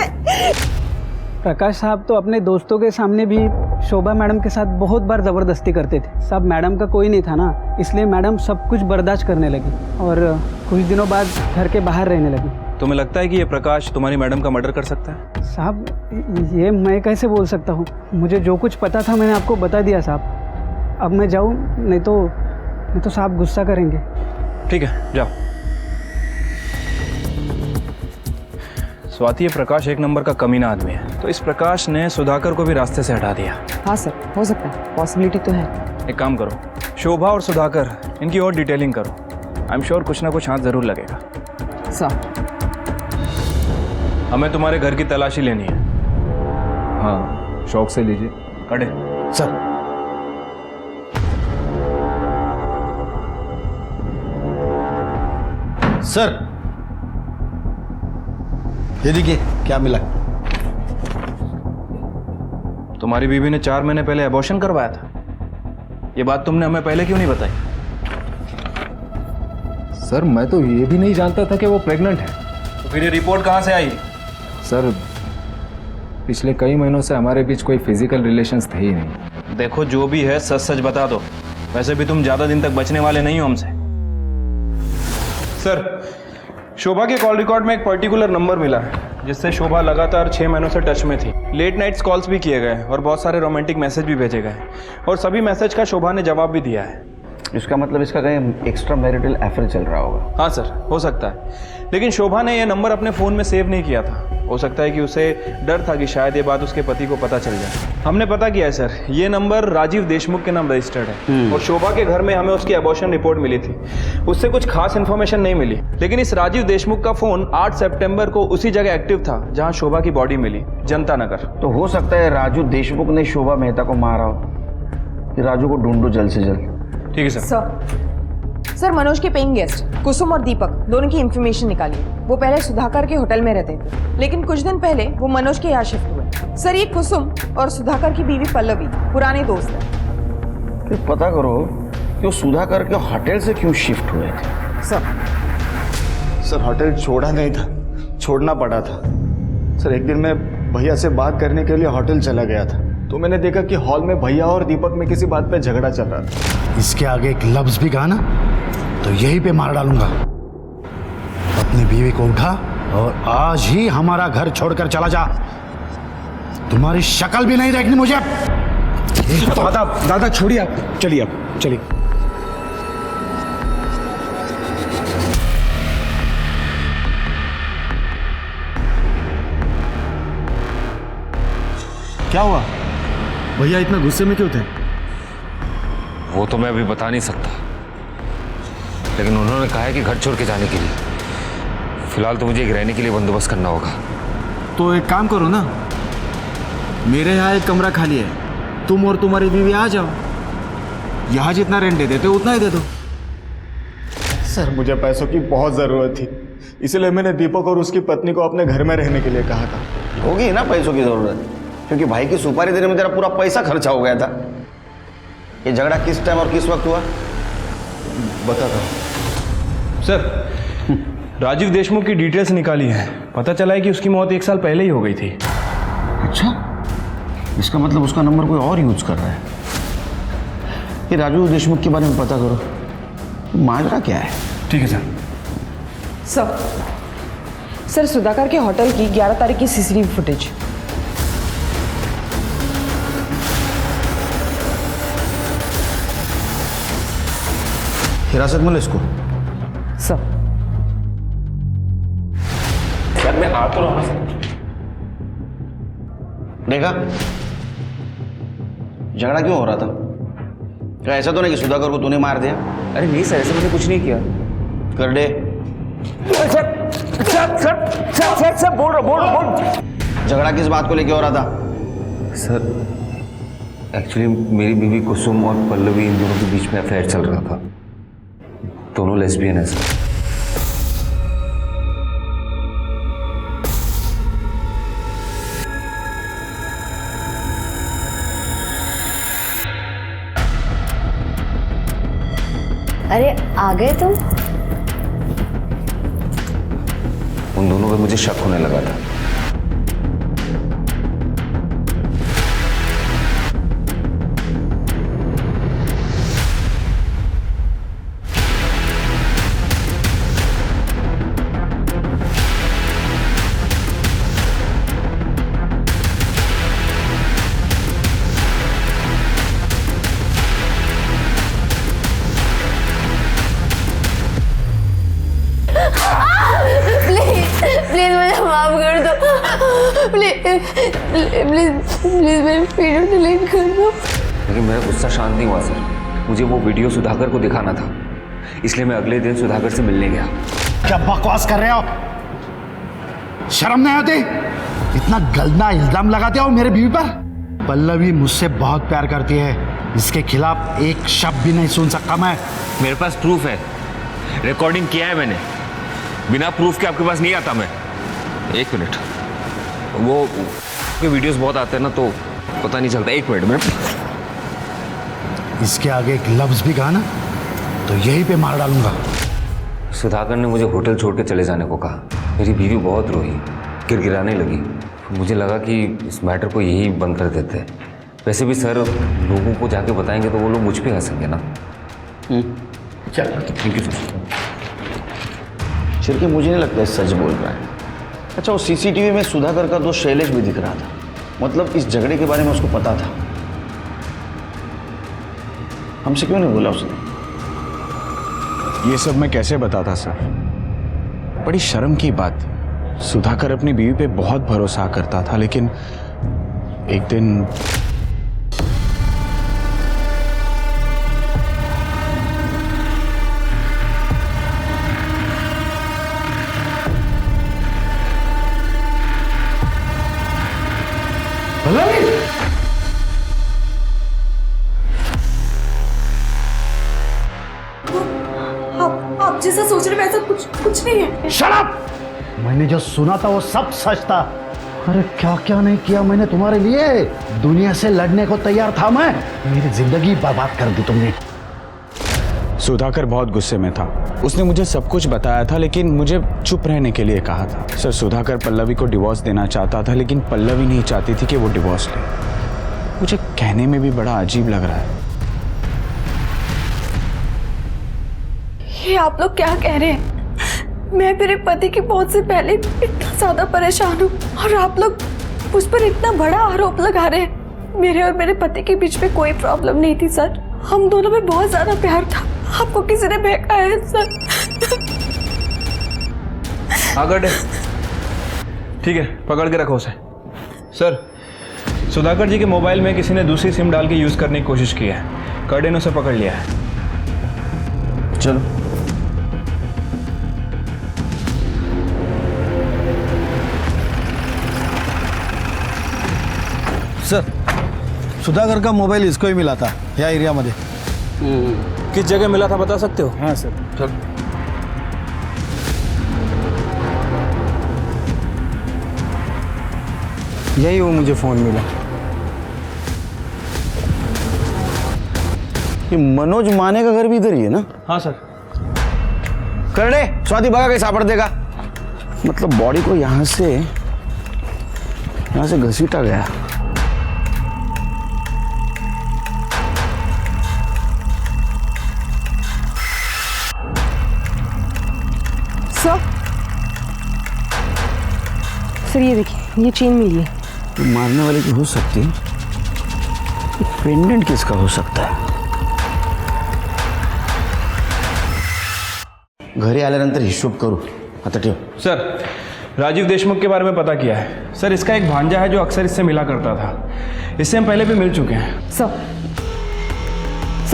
प्रकाश साहब तो अपने दोस्तों के सामने भी शोभा मैडम के साथ बहुत बार ज़बरदस्ती करते थे। साहब, मैडम का कोई नहीं था ना, इसलिए मैडम सब कुछ बर्दाश्त करने लगी और कुछ दिनों बाद घर के बाहर रहने लगी। तुम्हें लगता है कि ये प्रकाश तुम्हारी मैडम का मर्डर कर सकता है? साहब, ये मैं कैसे बोल सकता हूँ? मुझे जो कुछ पता था मैंने आपको बता दिया साहब। अब मैं जाऊँ, नहीं तो साहब गुस्सा करेंगे। ठीक है, जाओ। स्वाति, ये प्रकाश एक नंबर का कमीना आदमी है, तो इस प्रकाश ने सुधाकर को भी रास्ते से हटा दिया। हाँ सर, हो सकता है, पॉसिबिलिटी तो है। एक काम करो, शोभा और सुधाकर इनकी और डिटेलिंग करो। आई एम श्योर कुछ ना कुछ हाथ जरूर लगेगा। सर, हमें तुम्हारे घर की तलाशी लेनी है। हाँ, शौक से लीजिए। कड़े सर। सर, ये देखिए क्या मिला। तुम्हारी बीवी ने 4 महीने पहले अबॉर्शन करवाया था। ये बात तुमने हमें पहले क्यों नहीं बताई? सर, मैं तो ये भी नहीं जानता था कि वो प्रेग्नेंट है। तो फिर ये रिपोर्ट कहाँ से आई? सर, पिछले कई महीनों से हमारे बीच कोई फिजिकल रिलेशंस थे ही नहीं। देखो, जो भी है सच सच बता दो। वैसे भी तुम ज्यादा दिन तक बचने वाले नहीं हो हमसे। सर, शोभा के कॉल रिकॉर्ड में एक पर्टिकुलर नंबर मिला है जिससे शोभा लगातार 6 महीनों से टच में थी। लेट नाइट्स कॉल्स भी किए गए और बहुत सारे रोमांटिक मैसेज भी भेजे गए और सभी मैसेज का शोभा ने जवाब भी दिया है। इसका मतलब इसका कहीं एक्स्ट्रा मैरिटल अफेयर चल रहा होगा। हाँ सर, हो सकता है, लेकिन शोभा ने यह नंबर अपने फ़ोन में सेव नहीं किया था। हो सकता है कि उसे डर था कि शायद ये बात उसके पति को पता चल जाए। हमने पता किया है सर, ये नंबर राजीव देशमुख के नाम रजिस्टर्ड है और शोभा के घर में हमें उसकी अबॉर्शन रिपोर्ट मिली थी। उससे कुछ खास इन्फॉर्मेशन नहीं मिली, लेकिन इस राजीव देशमुख का फ़ोन 8 सितंबर को उसी जगह एक्टिव था जहाँ शोभा की बॉडी मिली, जनता नगर। तो हो सकता है राजू देशमुख ने शोभा मेहता को मारा हो। राजू को ढूंढो जल्द से जल्द। ठीक है सर। सर, मनोज के पेइंग गेस्ट कुसुम और दीपक दोनों की इंफॉर्मेशन निकाली। वो पहले सुधाकर के होटल में रहते थे, लेकिन कुछ दिन पहले वो मनोज के यहाँ शिफ्ट हुए। सर, ये कुसुम और सुधाकर की बीवी पल्लवी पुराने दोस्त हैं। फिर पता करो कि वो सुधाकर के होटल से क्यों शिफ्ट हुए थे। सर, होटल छोड़ा नहीं था, छोड़ना पड़ा था। सर, एक दिन मैं भैया से बात करने के लिए होटल चला गया था, तो मैंने देखा कि हॉल में भैया और दीपक में किसी बात पे झगड़ा चल रहा था। इसके आगे एक लफ्ज भी कहा ना तो यहीं पे मार डालूंगा। अपनी बीवी को उठा और आज ही हमारा घर छोड़कर चला जा। तुम्हारी शक्ल भी नहीं देखनी मुझे। दादा छोड़िए आप, चलिए आप चलिए। क्या हुआ भैया, इतना गुस्से में क्यों थे? वो तो मैं अभी बता नहीं सकता, लेकिन उन्होंने कहा है कि घर छोड़ के जाने के लिए। फिलहाल तो मुझे एक रहने के लिए बंदोबस्त करना होगा। तो एक काम करो ना, मेरे यहाँ एक कमरा खाली है, तुम और तुम्हारी बीवी आ जाओ। यहाँ जितना रेंट दे देते उतना ही दे दो। सर, मुझे पैसों की बहुत ज़रूरत थी, इसलिए मैंने दीपक और उसकी पत्नी को अपने घर में रहने के लिए कहा था। होगी ना पैसों की ज़रूरत, क्योंकि भाई की सुपारी देने में तेरा पूरा पैसा खर्चा हो गया था। ये झगड़ा किस टाइम और किस वक्त हुआ बता दो। सर, राजीव देशमुख की डिटेल्स निकाली है। पता चला है कि उसकी मौत 1 साल पहले ही हो गई थी। अच्छा, इसका मतलब उसका नंबर कोई और यूज कर रहा है। ये राजीव देशमुख के बारे में पता करो, माजरा क्या है। ठीक है सर। सर, सुधाकर के होटल की 11 तारीख की सीसीटीवी फुटेज। हिरासत में लो इसको। सर, मैं आ तो रहा हूं। देखा झगड़ा क्यों हो रहा था? क्या ऐसा तो नहीं कि सुधाकर को तूने मार दिया? अरे नहीं सर, ऐसा मैंने कुछ नहीं किया। कर दे। सर, बोल। झगड़ा किस बात को लेके हो रहा था? सर, एक्चुअली मेरी बीवी कुसुम और पल्लवी, इन दोनों के बीच में अफेयर चल रहा था। दोनों लेस्बियन है सर। अरे आ गए तुम? उन दोनों पे मुझे शक होने लगा था। प्लीज मुझे माफ कर दो। प्लीज मेरी वीडियो डिलीट कर दो। लेकिन मेरा गुस्सा शांत नहीं हुआ सर। मुझे वो वीडियो सुधाकर को दिखाना था, इसलिए मैं अगले दिन सुधाकर से मिलने गया। क्या बकवास कर रहे हो? शर्म नहीं आती? इतना गंदा इल्जाम लगाते हो मेरे बीवी पर। पल्लवी मुझसे बहुत प्यार करती है, इसके खिलाफ एक शब्द भी नहीं सुन सकता मैं। मेरे पास प्रूफ है, रिकॉर्डिंग किया है मैंने। बिना प्रूफ के आपके पास नहीं आता मैं। एक मिनट, वो के वीडियोस बहुत आते हैं ना तो पता नहीं चलता। एक मिनट। इसके आगे एक लफ्ज भी कहा ना तो यहीं पे मार डालूंगा। सुधाकर ने मुझे होटल छोड़ के चले जाने को कहा। मेरी बीवी बहुत रोई, गिड़गिड़ाने लगी। मुझे लगा कि इस मैटर को यही बंद कर देते हैं। वैसे भी सर, लोगों को जाके बताएंगे तो वो लोग मुझ पे हंसेंगे ना। चलो थैंक यू सर। शिरके मुझे नहीं लगता सच बोल रहा है। अच्छा, वो सीसीटीवी में सुधाकर का दोस्त शैलेश भी दिख रहा था, मतलब इस झगड़े के बारे में उसको पता था। हमसे क्यों नहीं बोला उसने? ये सब मैं कैसे बताता सर? बड़ी शर्म की बात। सुधाकर अपनी बीवी पे बहुत भरोसा करता था, लेकिन एक दिन आप जैसा सोच रहे वैसा कुछ नहीं है। Shut up! मैंने जो सुना था वो सब सच था। अरे क्या क्या नहीं किया मैंने तुम्हारे लिए। दुनिया से लड़ने को तैयार था मैं। मेरी जिंदगी बर्बाद कर दी तुमने। सुधाकर बहुत गुस्से में था। उसने मुझे सब कुछ बताया था, लेकिन मुझे चुप रहने के लिए कहा था। सर, सुधाकर पल्लवी को डिवोर्स देना चाहता था, लेकिन पल्लवी नहीं चाहती थी कि वो डिवोर्स ले। मुझे कहने में भी बड़ा अजीब लग रहा है। ये आप लोग क्या कह रहे हैं? मैं मेरे पति की मौत से पहले इतना ज्यादा परेशान हूँ और आप लोग मुझ पर इतना बड़ा आरोप लगा रहे हैं। मेरे और मेरे पति के बीच में कोई प्रॉब्लम नहीं थी सर। हम दोनों में बहुत ज्यादा प्यार था। आपको किसी ने बहकाया है सर। आगे ठीक है, पकड़ के रखो उसे। सर, सुधाकर जी के मोबाइल में किसी ने दूसरी सिम डाल के यूज करने की कोशिश की है। कर्डे ने उसे पकड़ लिया है। चलो। सर, सुधाकर का मोबाइल इसको ही मिला था या एरिया मध्ये। किस जगह मिला था बता सकते हो? हाँ सर। चल। यही वो मुझे फोन मिला। ये मनोज माने का घर भी इधर ही है ना? हाँ सर। करने स्वाति भगा के सापड़ देगा। मतलब बॉडी को यहाँ से घसीटा गया। सर ये देखिए, ये चेन मिली है। तो मारने वाले की हो सकती है, पेंडेंट किसका हो सकता है? घरी आल्यानंतर हिशोब करू। आता ठेव। सर, राजीव देशमुख के बारे में पता किया है। सर, इसका एक भांजा है जो अक्सर इससे मिला करता था। इससे हम पहले भी मिल चुके हैं। सर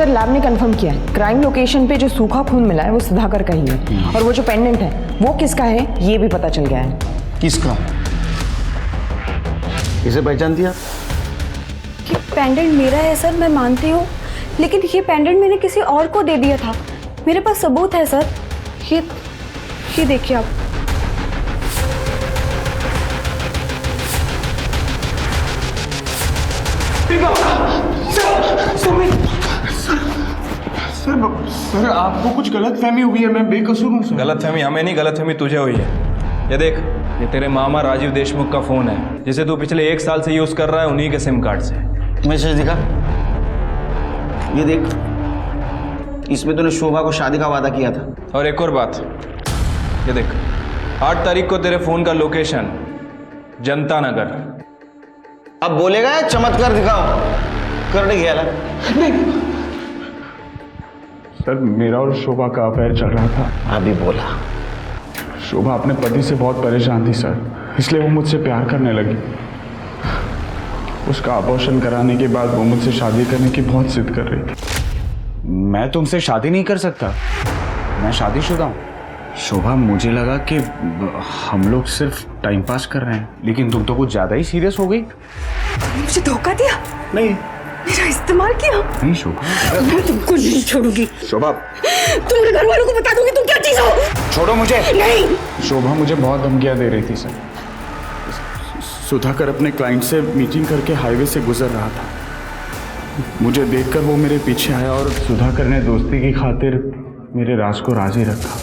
लैब ने कंफर्म किया है, क्राइम लोकेशन पे जो सूखा खून मिला है वो सुधाकर का ही है। और वो जो पेंडेंट है वो किसका है ये भी पता चल गया है। किसका? इसे पहचानती आप? ये पेंडेंट मेरा है सर, मैं मानती हूँ, लेकिन ये पेंडेंट मैंने किसी और को दे दिया था। मेरे पास सबूत है सर। ये देखिए आप। सर आपको कुछ गलतफहमी हुई है, मैं बेकसूर हूँ। गलतफहमी हमें नहीं, गलतफहमी तुझे हुई है। ये देख, ये तेरे मामा राजीव देशमुख का फोन है, जिसे तू पिछले 1 साल से यूज कर रहा है उन्हीं के सिम कार्ड से। मैसेज दिखा। ये देख, इसमें तूने शोभा को शादी का वादा किया था। और एक और बात, ये देख, 8 तारीख को तेरे फोन का लोकेशन जनता नगर। अब बोलेगा चमत्कार दिखाओ। करने गया ला। सर, मेरा और शोभा का अफेयर चल रहा था। अभी बोला। शोभा अपने पति से बहुत परेशान थी सर। इसलिए वो मुझसे प्यार करने लगी। उसका अबॉर्शन कराने के बाद वो मुझसे शादी करने की बहुत जिद कर रही थी। मैं तुमसे शादी नहीं कर सकता, मैं शादीशुदा हूँ। शोभा, मुझे लगा कि हम लोग सिर्फ टाइम पास कर रहे हैं, लेकिन तुम तो कुछ ज्यादा ही सीरियस हो गई। मुझे धोखा दिया? नहीं। मेरा इस्तेमाल किया? नहीं शोभा, मैं तुमको नहीं छोड़ूंगी। शोभा, तुम मेरे घर वालों को बता दूंगी तुम क्या चीज हो। छोड़ो मुझे। नहीं। शोभा मुझे बहुत धमकियां दे रही थी सर। सुधाकर अपने क्लाइंट से मीटिंग करके हाईवे से गुजर रहा था। मुझे देखकर वो मेरे पीछे आया और सुधाकर ने दोस्ती की खातिर मेरे राज को राजी रखा।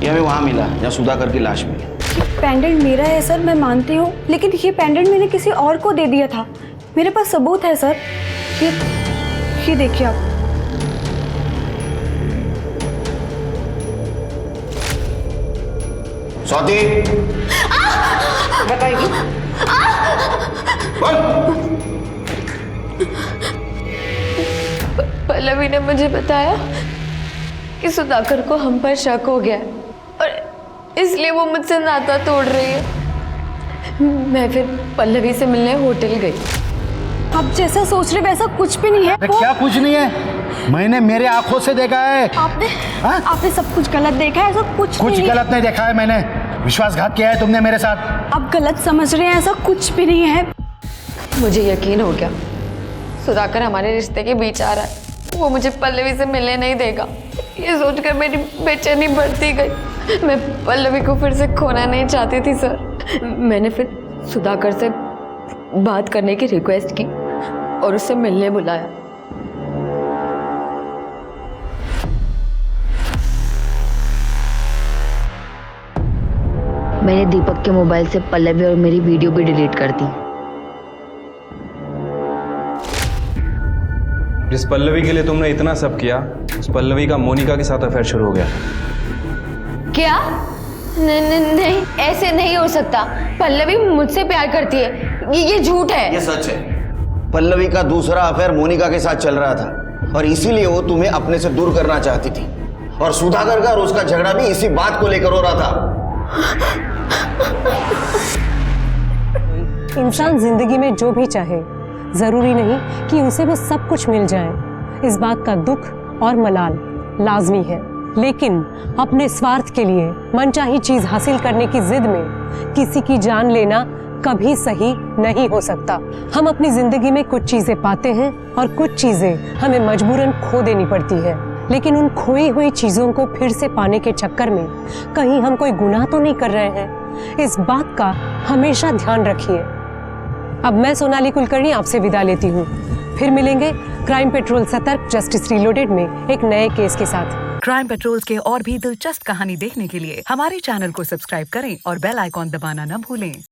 ये हमें वहां मिला जहाँ सुधाकर की लाश मिली। पेंडेंट मेरा है सर, मैं मानती हूँ, लेकिन ये पेंडेंट मैंने किसी और को दे दिया था। मेरे पास सबूत है सर। ये देखिए आप। स्वाति, बताइए। पल्लवी ने मुझे बताया कि सुधाकर को हम पर शक हो गया और इसलिए वो मुझसे नाता तोड़ रही है। मैं फिर पल्लवी से मिलने होटल गई। आप जैसा सोच रहे वैसा कुछ भी नहीं है। क्या कुछ नहीं है? मैंने मेरे आंखों से देखा है। आपने सब कुछ गलत देखा है, ऐसा कुछ गलत नहीं देखा है मैंने। विश्वासघात किया है तुमने मेरे साथ। आप गलत समझ रहे हैं, ऐसा कुछ भी नहीं है। मुझे यकीन हो गया सुधाकर हमारे रिश्ते के बीच आ रहा है। वो मुझे पल्लवी से मिलने नहीं देगा। ये सोचकर मेरी बेचैनी बढ़ती गई। मैं पल्लवी को फिर से खोना नहीं चाहती थी सर। मैंने फिर सुधाकर से बात करने की रिक्वेस्ट की और उससे मिलने बुलाया। मैंने दीपक के मोबाइल से पल्लवी और मेरी वीडियो भी डिलीट कर दी। जिस पल्लवी के लिए तुमने इतना सब किया, उस पल्लवी का मोनिका के साथ अफेयर शुरू हो गया। क्या? नहीं, ऐसे नहीं हो सकता। पल्लवी मुझसे प्यार करती है। ये झूठ है। ये सच है। पल्लवी का दूसरा अफेयर मोनिका के साथ चल रहा था और इसीलिए वो तुम्हें अपने से दूर करना चाहती थी। और सुधाकर का और उसका झगड़ा भी इसी बात को लेकर हो रहा था। इंसान जिंदगी में जो भी चाहे, जरूरी नहीं कि उसे वो सब कुछ मिल जाए। इस बात का दुख और मलाल लाजमी है, लेकिन अपने स्वार्थ के लिए मनचाही चीज हासिल करने की जिद में किसी की जान लेना कभी सही नहीं हो सकता। हम अपनी जिंदगी में कुछ चीजें पाते हैं और कुछ चीजें हमें मजबूरन खो देनी पड़ती है, लेकिन उन खोई हुई चीजों को फिर से पाने के चक्कर में कहीं हम कोई गुनाह तो नहीं कर रहे हैं। इस बात का हमेशा ध्यान रखिए। अब मैं सोनाली कुलकर्णी आपसे विदा लेती हूँ। फिर मिलेंगे क्राइम पेट्रोल सतर्क जस्टिस रीलोडेड में एक नए केस के साथ। क्राइम पेट्रोल के और भी दिलचस्प कहानी देखने के लिए हमारे चैनल को सब्सक्राइब करें और बेल आइकॉन दबाना न भूलें।